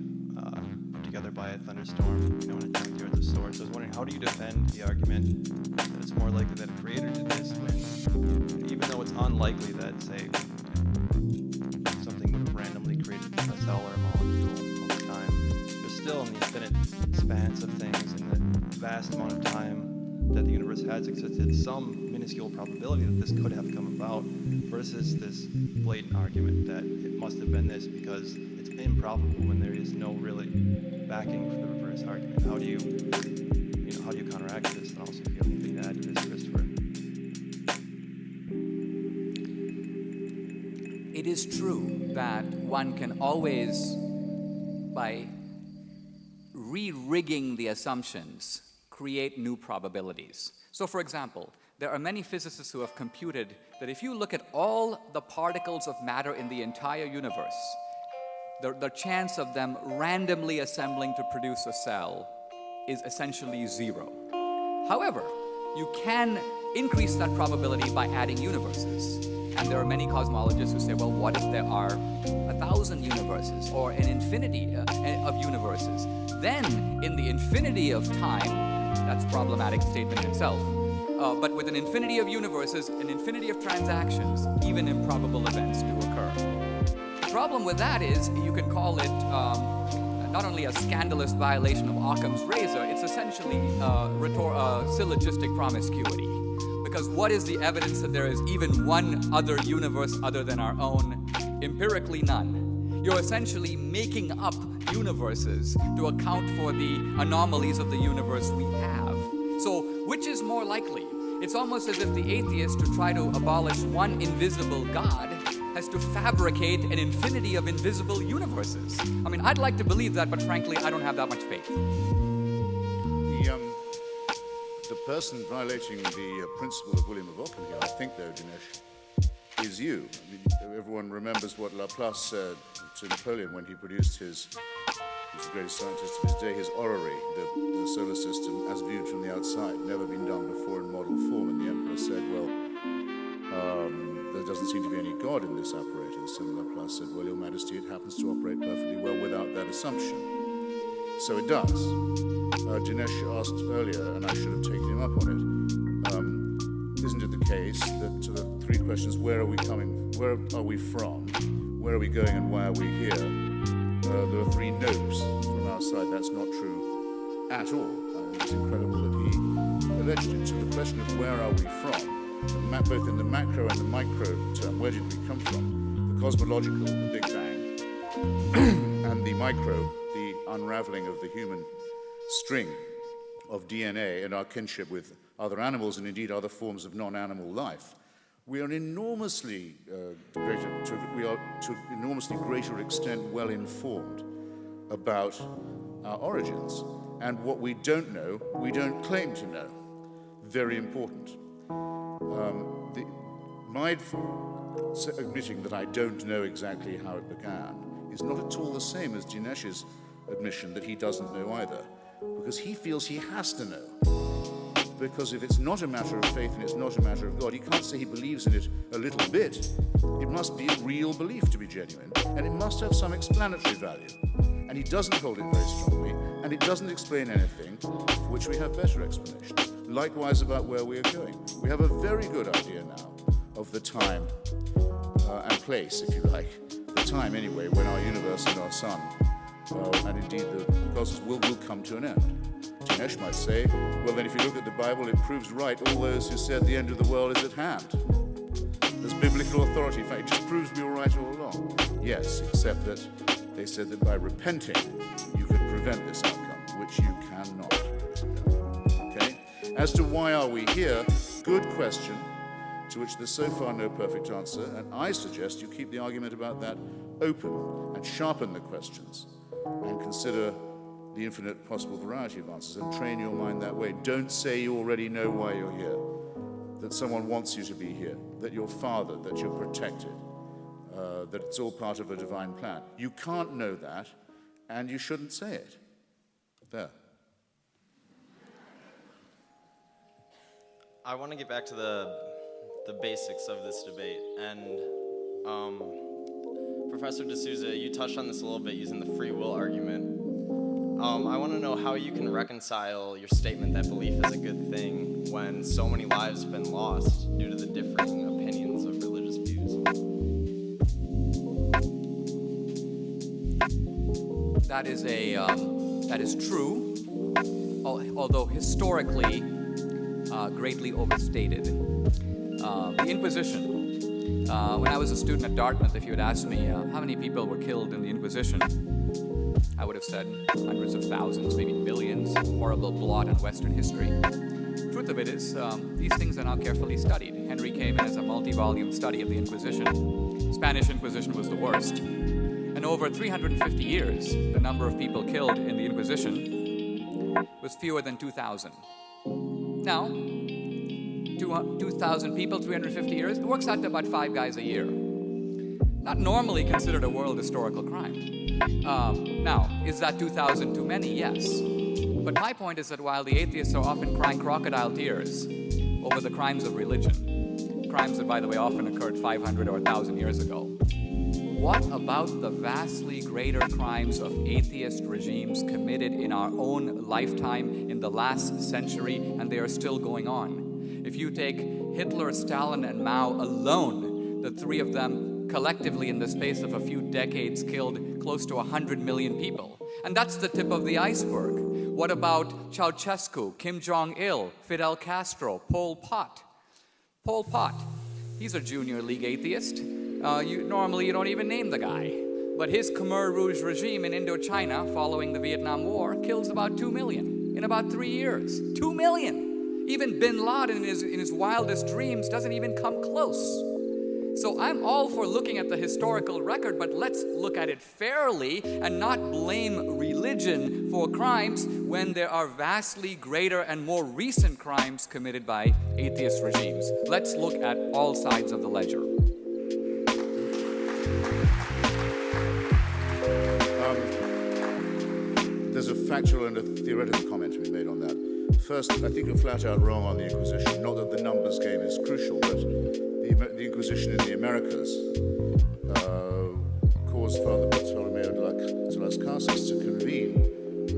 put together by a thunderstorm, you know, in a giant earth of sorts. I was wondering, how do you defend the argument that it's more likely that a creator did this when, even though it's unlikely that, say, something would have randomly created a cell or a molecule over time, there's still in the infinite spans of things, in the vast amount of time that the universe has existed, some minuscule probability that this could have come about, versus this blatant argument that it must have been this because it's improbable when there is no really backing for the reverse argument. How do you counteract this? And also, if you have anything to add to this, Christopher. It is true that one can always, by re-rigging the assumptions, create new probabilities. So, for example, there are many physicists who have computed that if you look at all the particles of matter in the entire universe, the chance of them randomly assembling to produce a cell is essentially zero. However, you can increase that probability by adding universes. And there are many cosmologists who say, well, what if there are 1,000 universes or an infinity of universes? Then, in the infinity of time, that's a problematic statement in itself, but with an infinity of universes, an infinity of transactions, even improbable events do occur. The problem with that is you can call it not only a scandalous violation of Occam's razor, it's essentially syllogistic promiscuity. Because what is the evidence that there is even one other universe other than our own? Empirically, none. You're essentially making up universes to account for the anomalies of the universe we have. So, which is more likely? It's almost as if the atheist, to try to abolish one invisible God, has to fabricate an infinity of invisible universes. I mean, I'd like to believe that, but frankly, I don't have that much faith. The person violating the principle of William of Ockham here, I think, though, Dinesh, is you. I mean, everyone remembers what Laplace said to Napoleon when he produced his the greatest scientist of his day, his orrery, the solar system as viewed from the outside, never been done before in model form. And the emperor said, well, there doesn't seem to be any God in this apparatus. And Laplace said, well, Your Majesty, it happens to operate perfectly well without that assumption. So it does. Dinesh asked earlier, and I should have taken him up on it, isn't it the case that to the three questions, where are we coming, where are we from, where are we going, and why are we here, there are three no's from our side. That's not true at all. It's incredible that he alleged it. To the question of where are we from, both in the macro and the micro term, where did we come from? The cosmological, the Big Bang, and the micro, the unraveling of the human string of DNA and our kinship with other animals and indeed other forms of non-animal life. We are enormously to an enormously greater extent well informed about our origins. And what we don't know, we don't claim to know. Very important. My admitting that I don't know exactly how it began is not at all the same as Dinesh's admission that he doesn't know either, because he feels he has to know. Because if it's not a matter of faith and it's not a matter of God, he can't say he believes in it a little bit. It must be a real belief to be genuine, and it must have some explanatory value. And he doesn't hold it very strongly, and it doesn't explain anything for which we have better explanations. Likewise about where we are going. We have a very good idea now of the time and place, if you like, the time anyway, when our universe and our sun, and indeed the cosmos will come to an end. Dinesh might say, well then if you look at the Bible, it proves right all those who said the end of the world is at hand. There's biblical authority. In fact, it just proves we were right all along. Yes, except that they said that by repenting, you could prevent this outcome, which you cannot. Okay? As to why are we here, good question, to which there's so far no perfect answer, and I suggest you keep the argument about that open and sharpen the questions and consider the infinite possible variety of answers and train your mind that way. Don't say you already know why you're here, that someone wants you to be here, that you're fathered, that you're protected. that it's all part of a divine plan. You can't know that, and you shouldn't say it. There. I want to get back to the basics of this debate, and Professor D'Souza, you touched on this a little bit using the free will argument. I want to know how you can reconcile your statement that belief is a good thing when so many lives have been lost due to the differing opinions of religious views. That is true, although historically greatly overstated. The Inquisition. When I was a student at Dartmouth, if you had asked me how many people were killed in the Inquisition, I would have said hundreds of thousands, maybe millions. Horrible blot in Western history. The truth of it is, these things are now carefully studied. Henry came in as a multi-volume study of the Inquisition. Spanish Inquisition was the worst. And over 350 years, the number of people killed in the Inquisition was fewer than 2,000. Now, 2,000 people, 350 years, it works out to about 5 guys a year. Not normally considered a world historical crime. Now, is that 2,000 too many? Yes. But my point is that while the atheists are often crying crocodile tears over the crimes of religion, crimes that, by the way, often occurred 500 or 1,000 years ago, what about the vastly greater crimes of atheist regimes committed in our own lifetime in the last century, and they are still going on? If you take Hitler, Stalin, and Mao alone, the three of them collectively in the space of a few decades killed close to 100 million people. And that's the tip of the iceberg. What about Ceausescu, Kim Jong-il, Fidel Castro, Pol Pot? Pol Pot, he's a junior league atheist. Normally you don't even name the guy. But his Khmer Rouge regime in Indochina following the Vietnam War kills about 2 million in about 3 years. 2 million! Even bin Laden in his wildest dreams doesn't even come close. So I'm all for looking at the historical record, but let's look at it fairly and not blame religion for crimes when there are vastly greater and more recent crimes committed by atheist regimes. Let's look at all sides of the ledger. There's a factual and a theoretical comment to be made on that. First, I think you're flat out wrong on the Inquisition. Not that the numbers game is crucial, but the Inquisition in the Americas caused Father Bartolomeo de las Casas to convene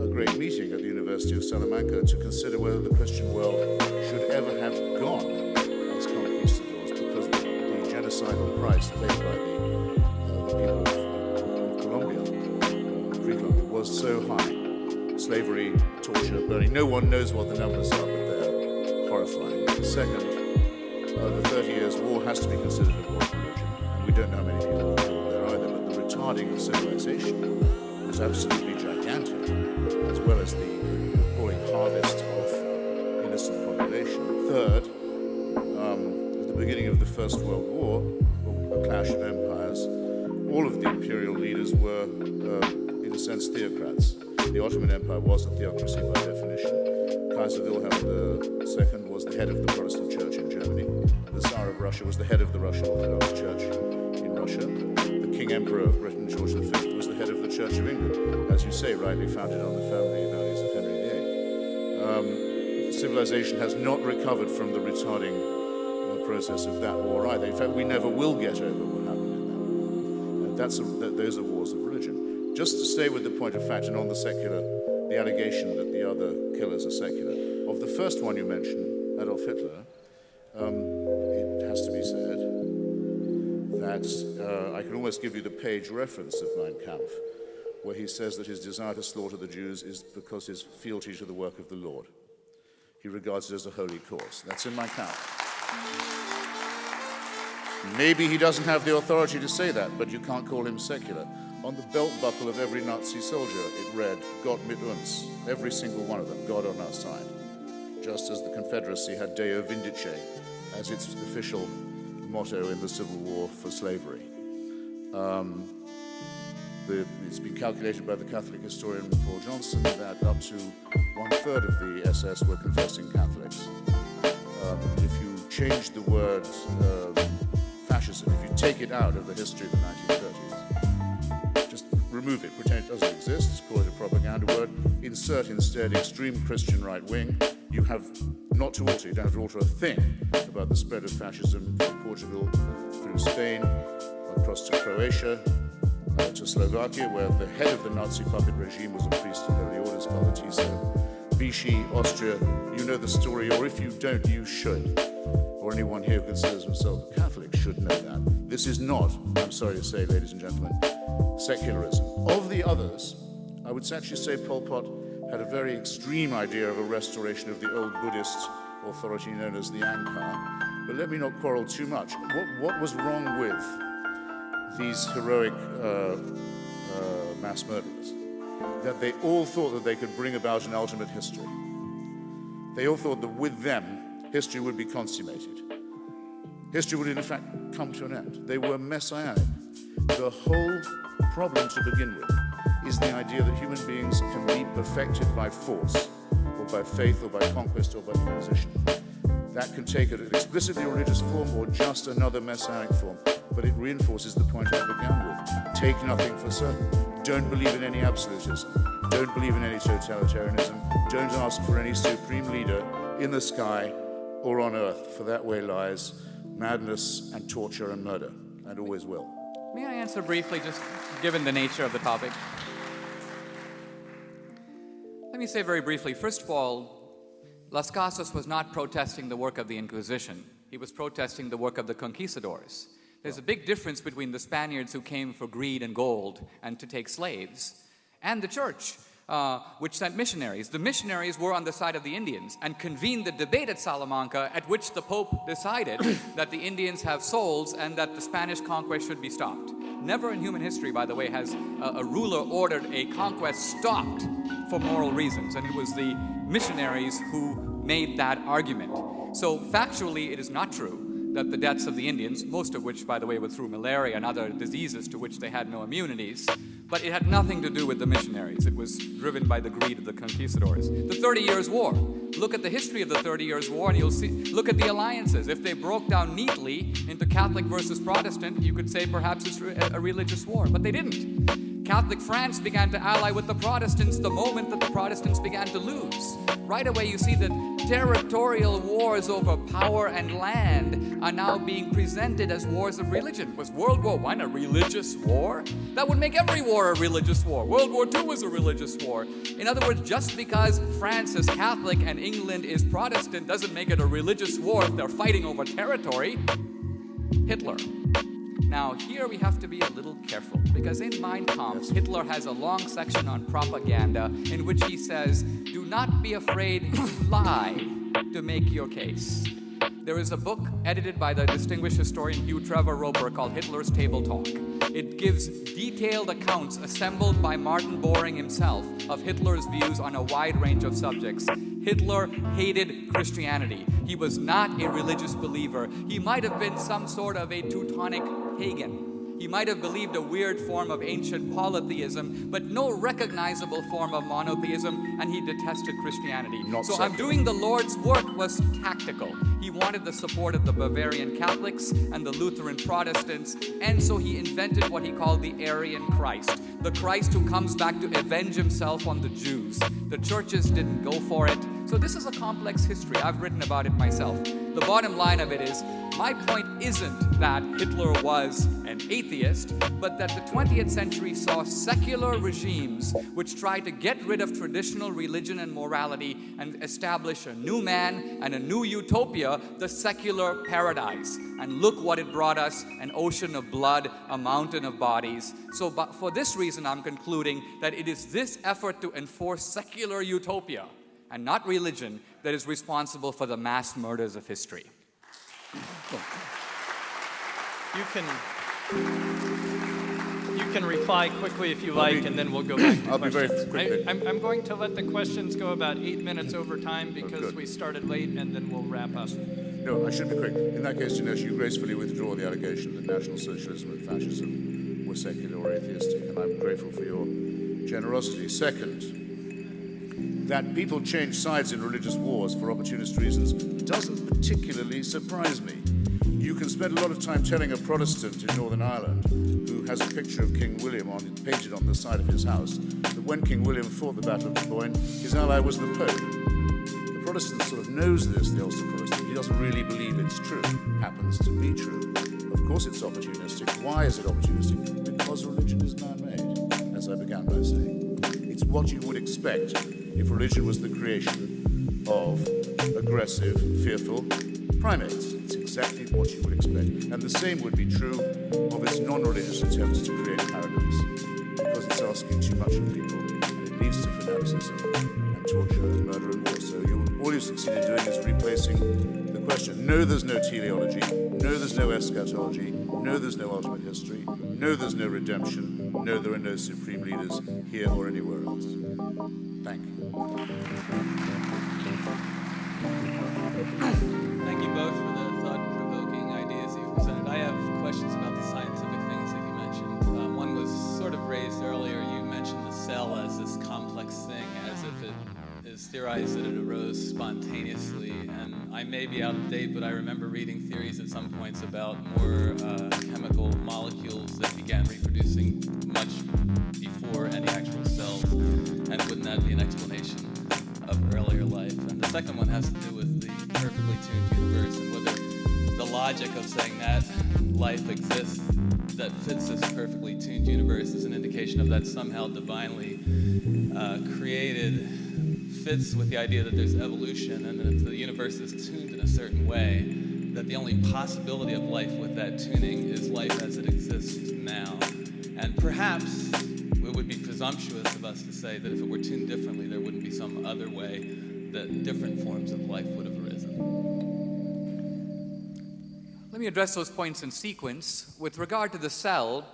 a great meeting at the University of Salamanca to consider whether the Christian world should ever have gone as conquistadors, because the genocidal price paid by the people of Colombia, pre-Colombia, was so high. Slavery, torture, burning. No one knows what the numbers are, but they're horrifying. Second, the 30 Years' War has to be considered a war of religion. And we don't know how many people were killed there either, but the retarding of civilization was absolutely gigantic, as well as the appalling harvest of innocent population. Third, at the beginning of the First World War, a clash of empires, all of the imperial leaders were, in a sense, theocrats. The Ottoman Empire was a theocracy by definition. Kaiser Wilhelm II was the head of the Protestant Church in Germany. The Tsar of Russia was the head of the Russian Orthodox Church in Russia. The King Emperor of Britain, George V, was the head of the Church of England, as you say, rightly founded on the family values of Henry VIII. Civilization has not recovered from the retarding process of that war either. In fact, we never will get over what happened in that. Those are wars of religion. Just to stay with the point of fact and on the secular, the allegation that the other killers are secular. Of the first one you mentioned, Adolf Hitler, it has to be said that I can almost give you the page reference of Mein Kampf, where he says that his desire to slaughter the Jews is because his fealty to the work of the Lord. He regards it as a holy cause. That's in Mein Kampf. Maybe he doesn't have the authority to say that, but you can't call him secular. On the belt buckle of every Nazi soldier, it read, Gott mit uns, every single one of them, God on our side. Just as the Confederacy had Deo Vindice as its official motto in the Civil War for slavery. It's been calculated by the Catholic historian Paul Johnson that up to 1/3 of the SS were confessing Catholics. If you change the word fascism, if you take it out of the history of the 1930s. Just remove it, pretend it doesn't exist, call it a propaganda word, insert instead extreme Christian right wing. You have not to alter, you don't have to alter a thing about the spread of fascism from Portugal through Spain, across to Croatia, to Slovakia, where the head of the Nazi puppet regime was a priest in Holy Orders, Father Tiso. Vichy, Austria, you know the story, or if you don't, you should. Or anyone here who considers himself a Catholic should know that. This is not, I'm sorry to say, ladies and gentlemen, secularism. Of the others, I would actually say Pol Pot had a very extreme idea of a restoration of the old Buddhist authority known as the Angkar. But let me not quarrel too much. What was wrong with these heroic mass murderers? That they all thought that they could bring about an ultimate history. They all thought that with them, history would be consummated. History would in fact come to an end. They were messianic. The whole problem to begin with is the idea that human beings can be perfected by force, or by faith, or by conquest, or by imposition. That can take an explicitly religious form or just another messianic form, but it reinforces the point I began with. Take nothing for certain. Don't believe in any absolutism. Don't believe in any totalitarianism. Don't ask for any supreme leader in the sky or on earth, for that way lies madness and torture and murder, and always will. May I answer briefly, just given the nature of the topic? Let me say very briefly, first of all, Las Casas was not protesting the work of the Inquisition. He was protesting the work of the conquistadors. There's a big difference between the Spaniards who came for greed and gold and to take slaves, and the church, which sent missionaries. The missionaries were on the side of the Indians and convened the debate at Salamanca, at which the Pope decided that the Indians have souls and that the Spanish conquest should be stopped. Never in human history, by the way, has a ruler ordered a conquest stopped for moral reasons, and it was the missionaries who made that argument. So factually, it is not true that the deaths of the Indians, most of which, by the way, were through malaria and other diseases to which they had no immunities, but it had nothing to do with the missionaries. It was driven by the greed of the conquistadors. The 30 Years' War. Look at the history of the 30 Years' War and you'll see, look at the alliances. If they broke down neatly into Catholic versus Protestant, you could say perhaps it's a religious war, but they didn't. Catholic France began to ally with the Protestants the moment that the Protestants began to lose. Right away you see that territorial wars over power and land are now being presented as wars of religion. Was World War I a religious war? That would make every war a religious war. World War II was a religious war. In other words, just because France is Catholic and England is Protestant doesn't make it a religious war if they're fighting over territory. Hitler. Now, here we have to be a little careful, because in Mein Kampf, Hitler has a long section on propaganda in which he says, do not be afraid to lie to make your case. There is a book edited by the distinguished historian Hugh Trevor Roper called Hitler's Table Talk. It gives detailed accounts assembled by Martin Boring himself of Hitler's views on a wide range of subjects. Hitler hated Christianity. He was not a religious believer. He might have been some sort of a Teutonic pagan. He might have believed a weird form of ancient polytheism, but no recognizable form of monotheism, and he detested Christianity. So I'm doing the Lord's work was tactical. He wanted the support of the Bavarian Catholics and the Lutheran Protestants, and so he invented what he called the Aryan Christ, the Christ who comes back to avenge himself on the Jews. The churches didn't go for it. So this is a complex history. I've written about it myself. The bottom line of it is, my point isn't that Hitler was an atheist, but that the 20th century saw secular regimes which tried to get rid of traditional religion and morality and establish a new man and a new utopia, the secular paradise. And look what it brought us, an ocean of blood, a mountain of bodies. So for this reason, I'm concluding that it is this effort to enforce secular utopia and not religion that is responsible for the mass murders of history. You can reply quickly if you like, and then we'll go back to I'll be very questions. quick. I'm going to let the questions go about 8 minutes over time because we started late, and then we'll wrap up. No, I should be quick. In that case, Dinesh, you gracefully withdraw the allegation that National Socialism and Fascism were secular or atheistic, and I'm grateful for your generosity. Second, that people change sides in religious wars for opportunist reasons doesn't particularly surprise me. You can spend a lot of time telling a Protestant in Northern Ireland who has a picture of King William painted on the side of his house that when King William fought the Battle of the Boyne, his ally was the Pope. The Protestant sort of knows this, the Ulster Protestant. He doesn't really believe it's true. Happens to be true. Of course it's opportunistic. Why is it opportunistic? Because religion is man-made, as I began by saying. It's what you would expect if religion was the creation of aggressive, fearful primates. It's exactly what you would expect. And the same would be true of its non-religious attempts to create paradise, because it's asking too much of people, and it leads to fanaticism and torture and murder and war. So all you succeed in doing is replacing the question. No, there's no teleology. No, there's no eschatology. No, there's no ultimate history. No, there's no redemption. No, there are no supreme leaders here or anywhere else. Thank you. Thank you both for the thought-provoking ideas that you've presented. I have questions about the scientific things that you mentioned. One was sort of raised earlier. You mentioned the cell as this complex thing, as if it is theorized that it arose spontaneously. And I may be out of date, but I remember reading theories at some points about more chemical molecules that began reproducing much before any actual cells. And wouldn't that be an explanation of earlier life? And the second one has to do with the perfectly tuned universe and whether the logic of saying that life exists that fits this perfectly tuned universe is an indication of that somehow divinely created fits with the idea that there's evolution, and that if the universe is tuned in a certain way, that the only possibility of life with that tuning is life as it exists now. And perhaps it would be presumptuous of us to say that if it were tuned differently, there wouldn't be some other way that different forms of life would have arisen. Let me address those points in sequence. With regard to the cell,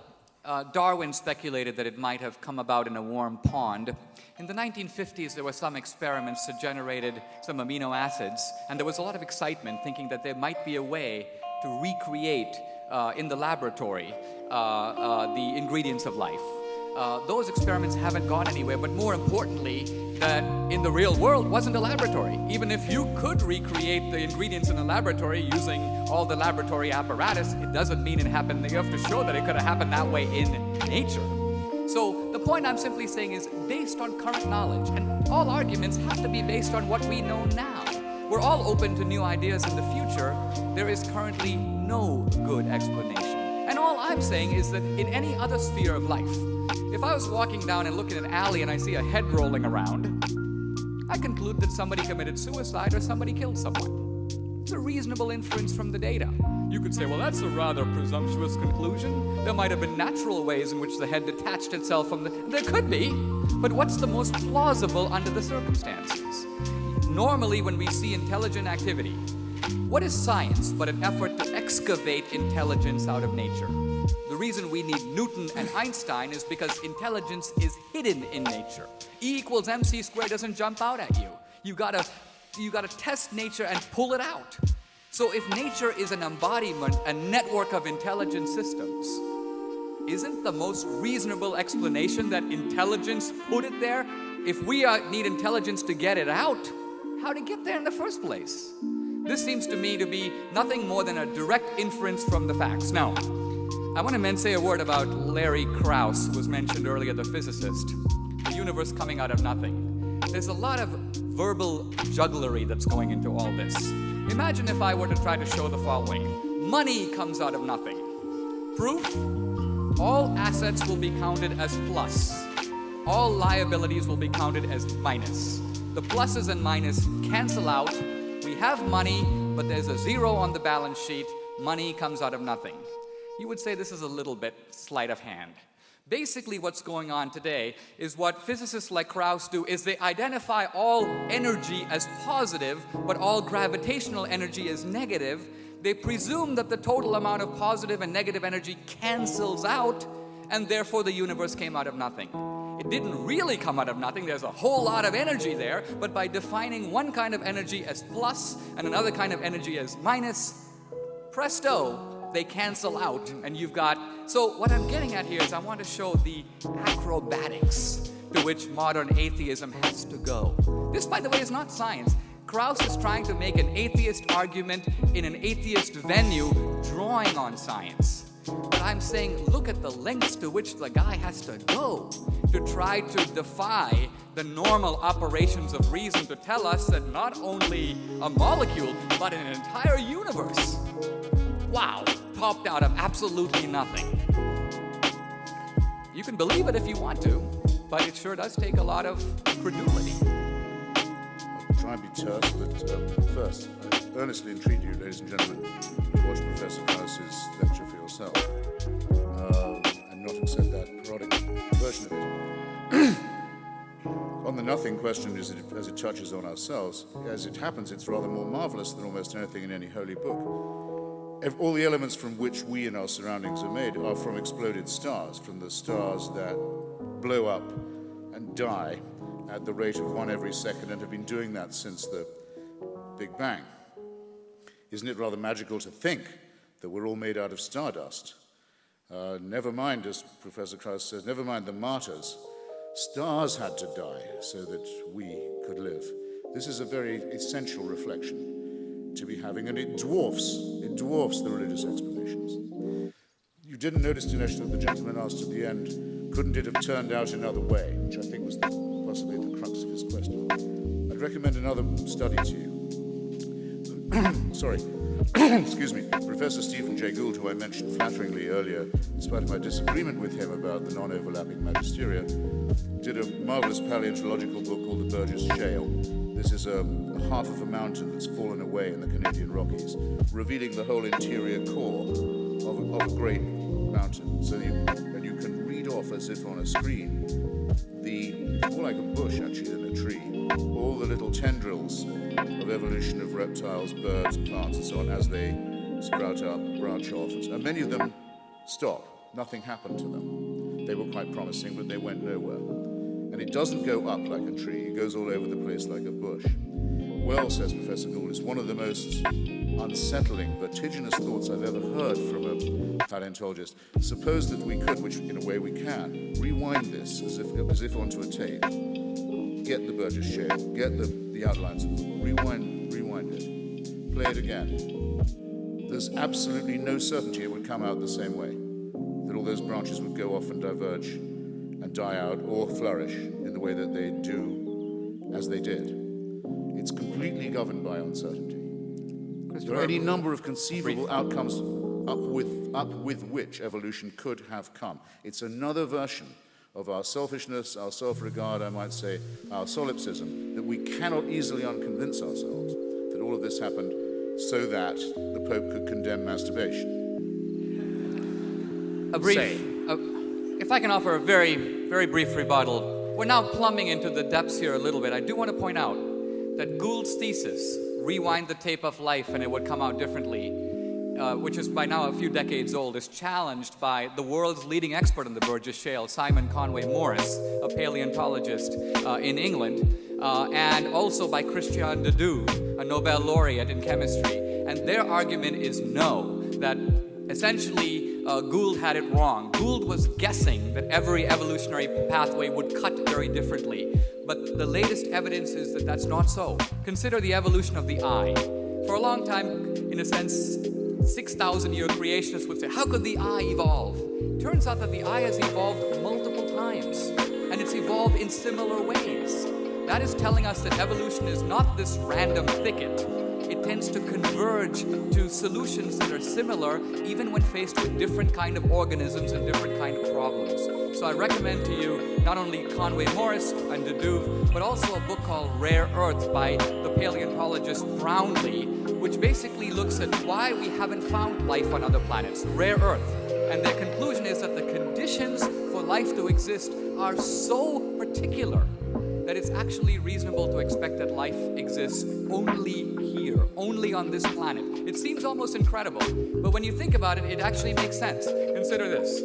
Darwin speculated that it might have come about in a warm pond. In the 1950s, there were some experiments that generated some amino acids, and there was a lot of excitement thinking that there might be a way to recreate in the laboratory the ingredients of life. Those experiments haven't gone anywhere, but more importantly, that in the real world wasn't a laboratory. Even if you could recreate the ingredients in a laboratory using all the laboratory apparatus, it doesn't mean it happened. You have to show that it could have happened that way in nature. So the point I'm simply saying is based on current knowledge, and all arguments have to be based on what we know now. We're all open to new ideas in the future. There is currently no good explanation. And all I'm saying is that in any other sphere of life, if I was walking down and looking at an alley and I see a head rolling around, I conclude that somebody committed suicide or somebody killed someone. It's a reasonable inference from the data. You could say, well, that's a rather presumptuous conclusion. There might have been natural ways in which the head detached itself from the... There could be, but what's the most plausible under the circumstances? Normally, when we see intelligent activity, what is science but an effort to excavate intelligence out of nature? The reason we need Newton and Einstein is because intelligence is hidden in nature. E equals mc squared doesn't jump out at you. You gotta test nature and pull it out. So if nature is an embodiment, a network of intelligent systems, isn't the most reasonable explanation that intelligence put it there? If we need intelligence to get it out, how to get there in the first place? This seems to me to be nothing more than a direct inference from the facts. Now, I want to say a word about Larry Krauss, who was mentioned earlier, the physicist. The universe coming out of nothing. There's a lot of verbal jugglery that's going into all this. Imagine if I were to try to show the following. Money comes out of nothing. Proof? All assets will be counted as plus. All liabilities will be counted as minus. The pluses and minus cancel out. We have money, but there's a zero on the balance sheet. Money comes out of nothing. You would say this is a little bit sleight of hand. Basically, what's going on today is what physicists like Krauss do is they identify all energy as positive, but all gravitational energy as negative. They presume that the total amount of positive and negative energy cancels out, and therefore the universe came out of nothing. It didn't really come out of nothing. There's a whole lot of energy there, but by defining one kind of energy as plus and another kind of energy as minus, presto, they cancel out, and you've got... So what I'm getting at here is I want to show the acrobatics to which modern atheism has to go. This, by the way, is not science. Krauss is trying to make an atheist argument in an atheist venue, drawing on science. But I'm saying, look at the lengths to which the guy has to go to try to defy the normal operations of reason to tell us that not only a molecule, but an entire universe. Wow, popped out of absolutely nothing. You can believe it if you want to, but it sure does take a lot of credulity. I'll try and be terse, but first, I earnestly entreat you, ladies and gentlemen, to watch Professor Krauss's lecture for yourself, and not accept that parodic version of it. On the nothing question, as it touches on ourselves, as it happens, it's rather more marvelous than almost anything in any holy book. All the elements from which we and our surroundings are made are from exploded stars, from the stars that blow up and die at the rate of one every second and have been doing that since the Big Bang. Isn't it rather magical to think that we're all made out of stardust? Never mind, as Professor Krauss says, never mind the martyrs. Stars had to die so that we could live. This is a very essential reflection to be having, and it dwarfs the religious explanations. You didn't notice, Dinesh, that the gentleman asked at the end, couldn't it have turned out another way, which I think was possibly the crux of his question. I'd recommend another study to you. Sorry. Excuse me. Professor Stephen Jay Gould, who I mentioned flatteringly earlier, in spite of my disagreement with him about the non-overlapping magisteria, did a marvelous paleontological book called The Burgess Shale. This is a half of a mountain that's fallen away in the Canadian Rockies, revealing the whole interior core of a great mountain. So you can read off as if on a screen it's more like a bush actually than a tree, all the little tendrils of evolution of reptiles, birds, plants, and so on as they sprout up, branch off. And many of them stop. Nothing happened to them. They were quite promising, but they went nowhere. And it doesn't go up like a tree. It goes all over the place like a bush. Well, says Professor Gould, it's one of the most unsettling, vertiginous thoughts I've ever heard from a paleontologist. Suppose that we could, which in a way we can, rewind this as if onto a tape. Get the Burgess Shale, get the outlines of it, rewind it, play it again. There's absolutely no certainty it would come out the same way, that all those branches would go off and diverge and die out or flourish in the way that they do as they did. It's completely governed by uncertainty. There are any number of conceivable outcomes up with which evolution could have come. It's another version of our selfishness, our self-regard, I might say, our solipsism, that we cannot easily unconvince ourselves that all of this happened so that the Pope could condemn masturbation. If I can offer a very, very brief rebuttal. We're now plumbing into the depths here a little bit. I do want to point out that Gould's thesis, rewind the tape of life and it would come out differently, which is by now a few decades old, is challenged by the world's leading expert on the Burgess Shale, Simon Conway Morris, a paleontologist in England, and also by Christian de Duve, a Nobel laureate in chemistry. And their argument is no, that essentially Gould had it wrong. Gould was guessing that every evolutionary pathway would cut very differently. But the latest evidence is that that's not so. Consider the evolution of the eye. For a long time, in a sense, 6,000-year creationists would say, how could the eye evolve? Turns out that the eye has evolved multiple times, and it's evolved in similar ways. That is telling us that evolution is not this random thicket. It tends to converge to solutions that are similar, even when faced with different kind of organisms and different kind of problems. So I recommend to you not only Conway Morris and de Duve, but also a book called Rare Earth by the paleontologist Brownlee, which basically looks at why we haven't found life on other planets. Rare Earth. And their conclusion is that the conditions for life to exist are so particular that it's actually reasonable to expect that life exists only here, only on this planet. It seems almost incredible, but when you think about it, it actually makes sense. Consider this.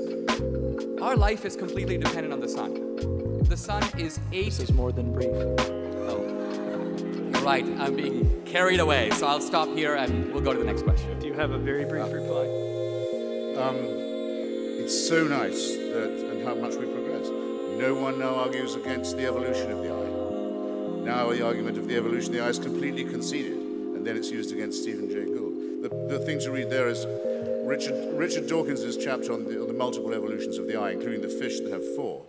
Our life is completely dependent on the sun. The sun is 8... This is more than brief. Oh. You're right, I'm being carried away, so I'll stop here and we'll go to the next question. Do you have a very brief reply? It's so nice and how much we progress. No one now argues against the evolution of the eye. Now the argument of the evolution of the eye is completely conceded, and then it's used against Stephen Jay Gould. The thing to read there is Richard Dawkins' chapter on the multiple evolutions of the eye, including the fish that have four,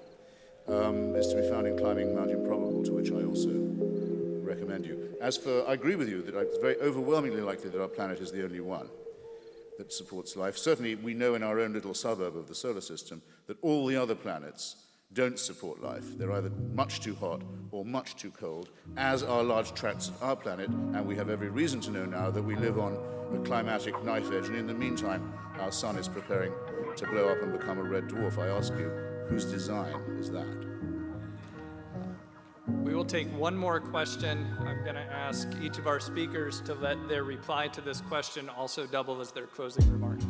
is to be found in Climbing Mount Improbable, to which I also recommend you. I agree with you that it's very overwhelmingly likely that our planet is the only one that supports life. Certainly, we know in our own little suburb of the solar system that all the other planets don't support life. They're either much too hot or much too cold, as are large tracts of our planet, and we have every reason to know now that we live on a climatic knife edge, and in the meantime, our sun is preparing to blow up and become a red dwarf. I ask you, whose design is that? We will take one more question. I'm going to ask each of our speakers to let their reply to this question also double as their closing remarks.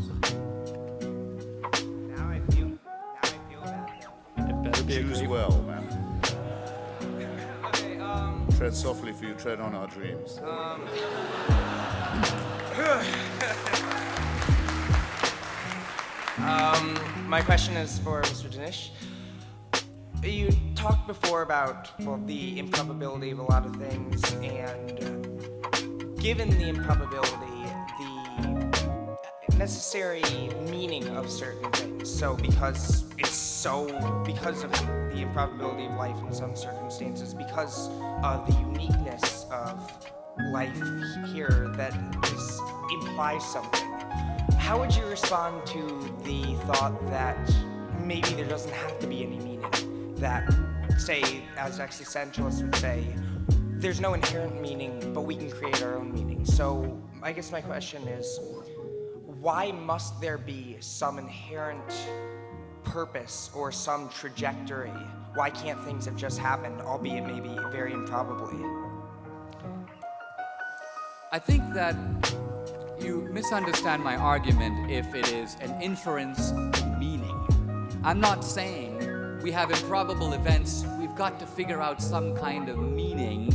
Now I feel bad. It better be a Choose great well, man. Okay, Tread softly, for you tread on our dreams. My question is for Mr. Dinesh. You talked before about, well, the improbability of a lot of things, and given the improbability, the necessary meaning of certain things. So because of the improbability of life in some circumstances, because of the uniqueness of life here that implies something, how would you respond to the thought that maybe there doesn't have to be any meaning? That, say, as existentialists would say, there's no inherent meaning, but we can create our own meaning. So I guess my question is, why must there be some inherent purpose or some trajectory? Why can't things have just happened, albeit maybe very improbably? I think that you misunderstand my argument if it is an inference to meaning. I'm not saying we have improbable events, we've got to figure out some kind of meaning.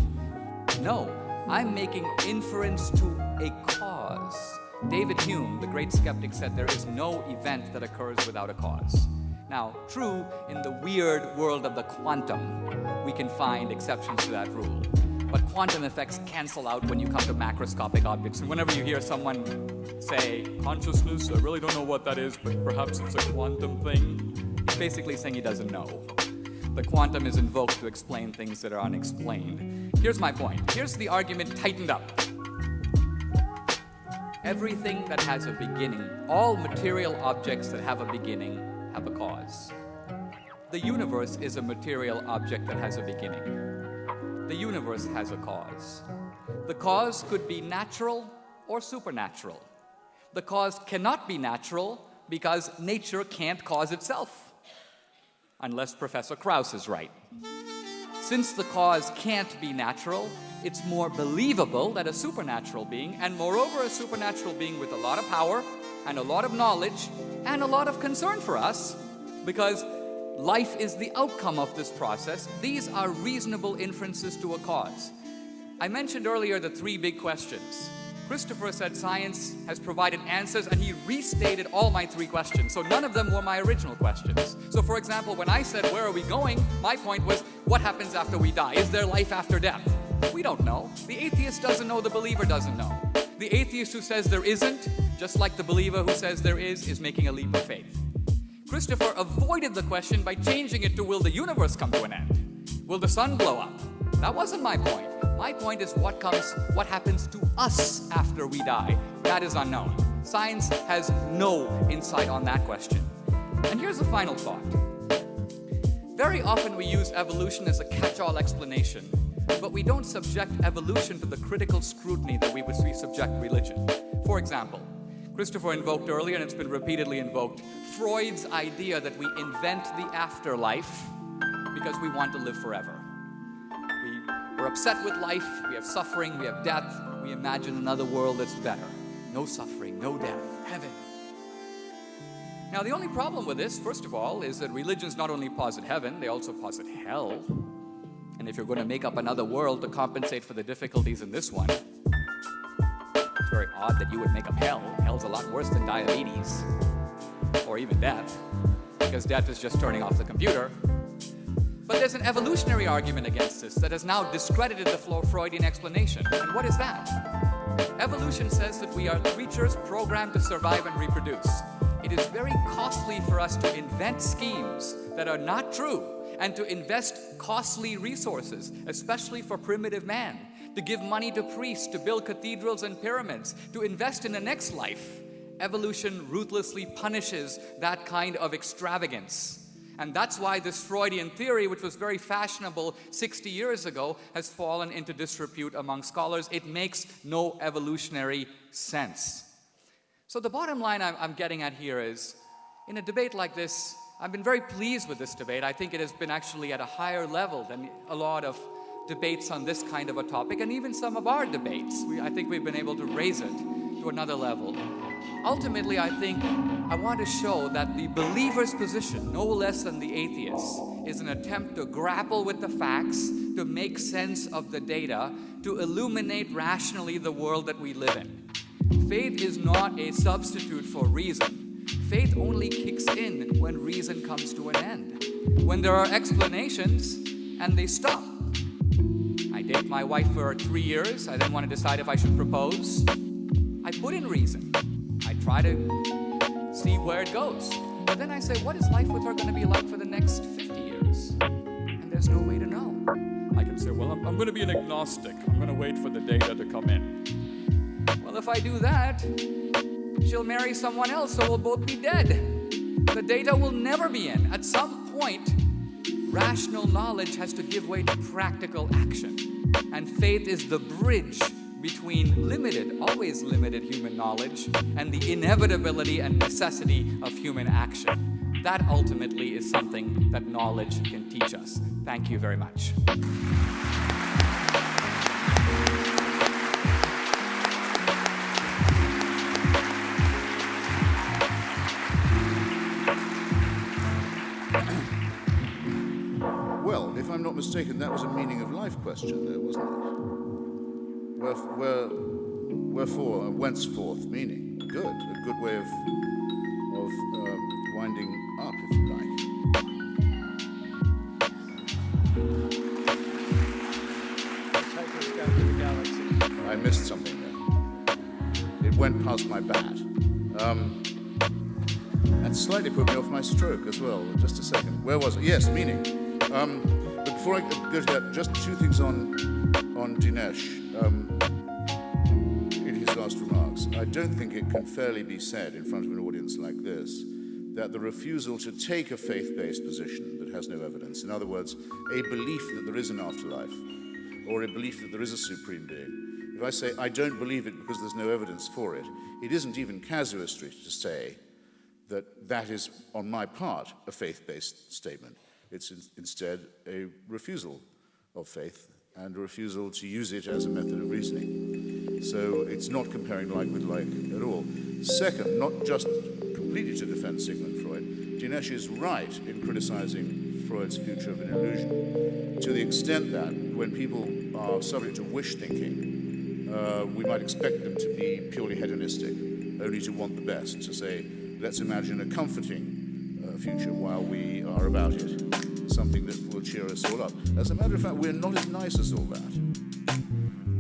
No, I'm making inference to a cause. David Hume, the great skeptic, said there is no event that occurs without a cause. Now, true, in the weird world of the quantum, we can find exceptions to that rule. But quantum effects cancel out when you come to macroscopic objects. And whenever you hear someone say, consciousness, I really don't know what that is, but perhaps it's a quantum thing, he's basically saying he doesn't know. The quantum is invoked to explain things that are unexplained. Here's my point. Here's the argument tightened up. Everything that has a beginning, all material objects that have a beginning, have a cause. The universe is a material object that has a beginning. The universe has a cause. The cause could be natural or supernatural. The cause cannot be natural because nature can't cause itself, unless Professor Krauss is right. Since the cause can't be natural, it's more believable that a supernatural being, and moreover a supernatural being with a lot of power and a lot of knowledge and a lot of concern for us, because life is the outcome of this process. These are reasonable inferences to a cause. I mentioned earlier the three big questions. Christopher said science has provided answers, and he restated all my three questions. So none of them were my original questions. So for example, when I said, where are we going? My point was, what happens after we die? Is there life after death? We don't know. The atheist doesn't know, the believer doesn't know. The atheist who says there isn't, just like the believer who says there is making a leap of faith. Christopher avoided the question by changing it to, will the universe come to an end? Will the sun blow up? That wasn't my point. My point is what happens to us after we die. That is unknown. Science has no insight on that question. And here's a final thought. Very often we use evolution as a catch-all explanation, but we don't subject evolution to the critical scrutiny that we subject religion. For example, Christopher invoked earlier, and it's been repeatedly invoked, Freud's idea that we invent the afterlife because we want to live forever. We're upset with life, we have suffering, we have death, we imagine another world that's better. No suffering, no death, heaven. Now the only problem with this, first of all, is that religions not only posit heaven, they also posit hell. And if you're going to make up another world to compensate for the difficulties in this one, it's very odd that you would make up hell. Hell's a lot worse than diabetes, or even death, because death is just turning off the computer. But there's an evolutionary argument against this that has now discredited the Freudian explanation. And what is that? Evolution says that we are creatures programmed to survive and reproduce. It is very costly for us to invent schemes that are not true and to invest costly resources, especially for primitive man, to give money to priests, to build cathedrals and pyramids, to invest in the next life. Evolution ruthlessly punishes that kind of extravagance. And that's why this Freudian theory, which was very fashionable 60 years ago, has fallen into disrepute among scholars. It makes no evolutionary sense. So the bottom line I'm getting at here is, in a debate like this, I've been very pleased with this debate. I think it has been actually at a higher level than a lot of debates on this kind of a topic, and even some of our debates. I think we've been able to raise it to another level. Ultimately, I think I want to show that the believer's position, no less than the atheist, is an attempt to grapple with the facts, to make sense of the data, to illuminate rationally the world that we live in. Faith is not a substitute for reason. Faith only kicks in when reason comes to an end. When there are explanations and they stop. I date my wife for 3 years. I then want to decide if I should propose. I put in reason. I try to see where it goes. But then I say, what is life with her going to be like for the next 50 years? And there's no way to know. I can say, well, I'm going to be an agnostic. I'm going to wait for the data to come in. Well, if I do that, she'll marry someone else, so we'll both be dead. The data will never be in. At some point, rational knowledge has to give way to practical action. And faith is the bridge between limited, always limited human knowledge and the inevitability and necessity of human action. That ultimately is something that knowledge can teach us. Thank you very much. Well, if I'm not mistaken, that was a meaning of life question there, wasn't it? Wherefore, whenceforth meaning. Good, a good way of winding up, if you like. I missed something there. It went past my bat. And slightly put me off my stroke as well. Just a second. Where was it? Yes, meaning. But before I go to that, just two things on Dinesh. In his last remarks, I don't think it can fairly be said in front of an audience like this that the refusal to take a faith-based position that has no evidence, in other words, a belief that there is an afterlife, or a belief that there is a supreme being, if I say I don't believe it because there's no evidence for it, it isn't even casuistry to say that that is, on my part, a faith-based statement. It's instead a refusal of faith and a refusal to use it as a method of reasoning. So it's not comparing like with like at all. Second, not just completely to defend Sigmund Freud, Dinesh is right in criticizing Freud's future of an illusion, to the extent that when people are subject to wish thinking, we might expect them to be purely hedonistic, only to want the best, to say, let's imagine a comforting future while we are about it, something that will cheer us all up. As a matter of fact, we're not as nice as all that.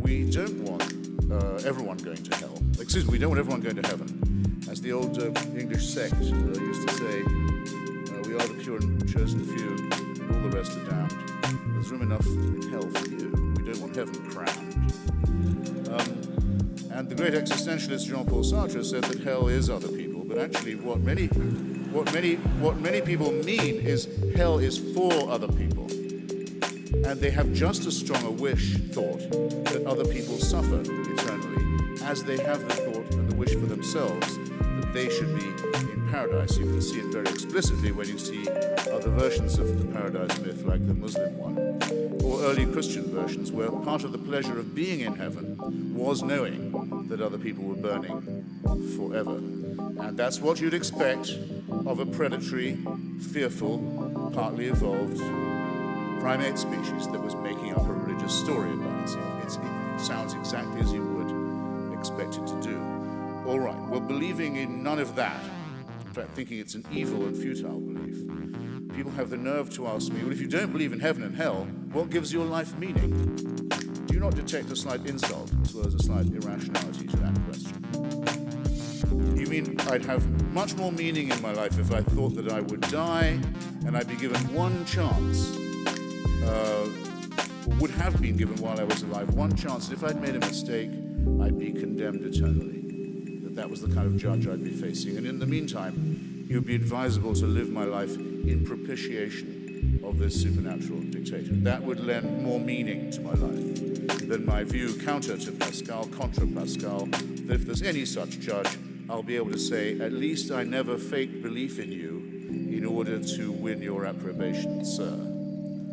We don't want everyone going to hell. Excuse me, we don't want everyone going to heaven. As the old English sect used to say, we are the pure and chosen few, and all the rest are damned. There's room enough in hell for you. We don't want heaven crammed. And the great existentialist Jean-Paul Sartre said that hell is other people, but actually what many people mean is hell is for other people. And they have just as strong a wish thought that other people suffer eternally as they have the thought and the wish for themselves that they should be in paradise. You can see it very explicitly when you see other versions of the paradise myth, like the Muslim one, or early Christian versions, where part of the pleasure of being in heaven was knowing that other people were burning forever. And that's what you'd expect of a predatory, fearful, partly evolved primate species that was making up a religious story about itself. It sounds exactly as you would expect it to do. All right, well, believing in none of that, in fact, thinking it's an evil and futile belief, people have the nerve to ask me, well, if you don't believe in heaven and hell, what gives your life meaning? Do you not detect a slight insult as well as a slight irrationality to that question? You mean I'd have much more meaning in my life if I thought that I would die and I'd be given one chance, or would have been given while I was alive, one chance that if I'd made a mistake, I'd be condemned eternally. That was the kind of judge I'd be facing. And in the meantime, it would be advisable to live my life in propitiation of this supernatural dictator. That would lend more meaning to my life than my view counter to Pascal, contra Pascal, that if there's any such judge, I'll be able to say, at least I never faked belief in you in order to win your approbation, sir,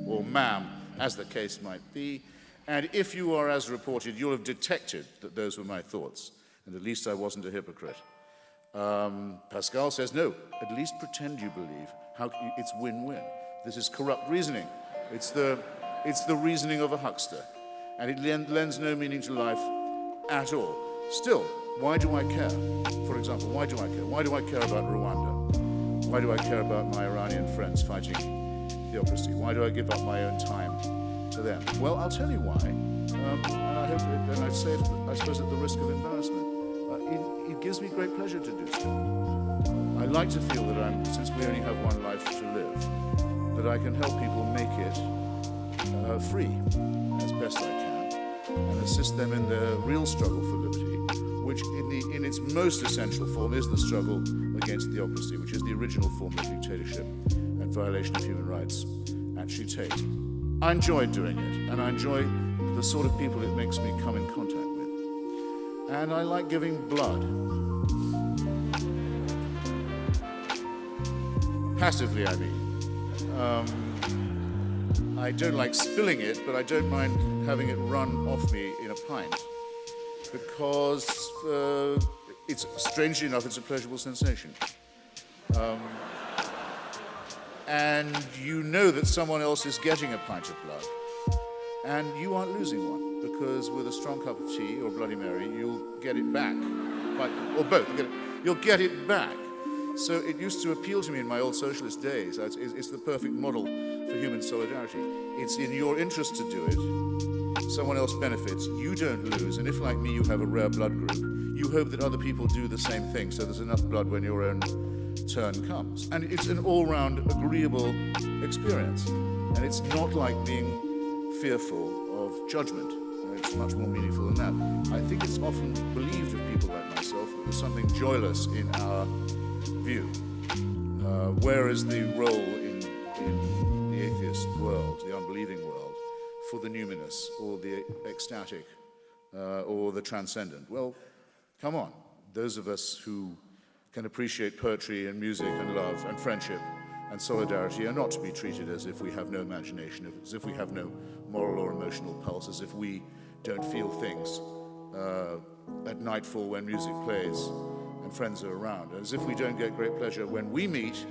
or ma'am, as the case might be. And if you are as reported, you'll have detected that those were my thoughts, and at least I wasn't a hypocrite. Pascal says, no, at least pretend you believe. It's win-win. This is corrupt reasoning. It's the reasoning of a huckster. And it lends no meaning to life at all. Still, why do I care? For example, why do I care? Why do I care about Rwanda? Why do I care about my Iranian friends fighting theocracy? Why do I give up my own time to them? Well, I'll tell you why. And I hope, and I say it, I suppose, at the risk of embarrassment. It gives me great pleasure to do so. I like to feel that since we only have one life to live, that I can help people make it free as best I can, and assist them in their real struggle for liberty, which in its most essential form is the struggle against theocracy, which is the original form of dictatorship and violation of human rights actually take. I enjoy doing it, and I enjoy the sort of people it makes me come in contact with. And I like giving blood. Passively, I mean. I don't like spilling it, but I don't mind having it run off me in a pint. Because it's, strangely enough, it's a pleasurable sensation. And you know that someone else is getting a pint of blood, and you aren't losing one, because with a strong cup of tea or Bloody Mary, you'll get it back, or both, you'll get it back. So it used to appeal to me in my old socialist days. It's the perfect model for human solidarity. It's in your interest to do it. Someone else benefits, you don't lose, and if, like me, you have a rare blood group, you hope that other people do the same thing, so there's enough blood when your own turn comes. And it's an all-round agreeable experience. And it's not like being fearful of judgment. It's much more meaningful than that. I think it's often believed of people like myself that there's something joyless in our view. Where is the role in the atheist world, the unbelieving world, for the numinous or the ecstatic or the transcendent? Well, come on. Those of us who can appreciate poetry and music and love and friendship and solidarity are not to be treated as if we have no imagination, as if we have no moral or emotional pulse, as if we don't feel things at nightfall when music plays and friends are around, as if we don't get great pleasure when we meet.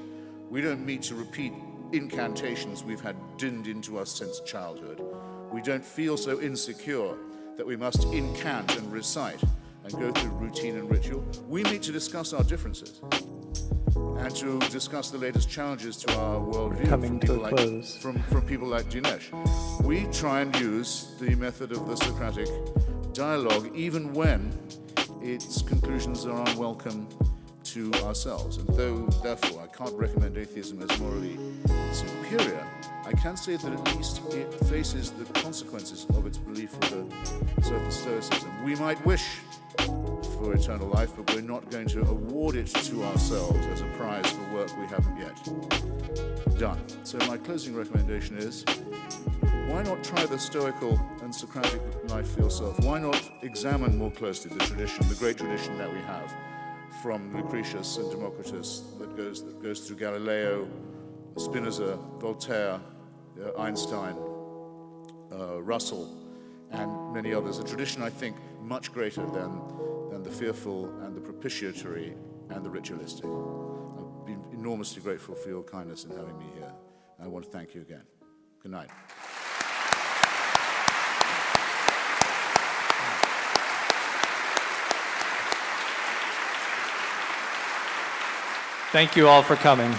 We don't meet to repeat incantations we've had dinned into us since childhood. We don't feel so insecure that we must incant and recite and go through routine and ritual. We meet to discuss our differences and to discuss the latest challenges to our worldview from people like Dinesh. We try and use the method of the Socratic dialogue even when its conclusions are unwelcome to ourselves. And though, therefore, I can't recommend atheism as morally superior, I can say that at least it faces the consequences of its belief with a certain stoicism. We might wish for eternal life, but we're not going to award it to ourselves as a prize for work we haven't yet done. So my closing recommendation is, why not try the Stoical and Socratic life for yourself? Why not examine more closely the tradition, the great tradition that we have from Lucretius and Democritus that goes through Galileo, Spinoza, Voltaire, Einstein, Russell, and many others. A tradition, I think, much greater than the fearful and the propitiatory and the ritualistic. I've been enormously grateful for your kindness in having me here, and I want to thank you again. Good night. Thank you all for coming.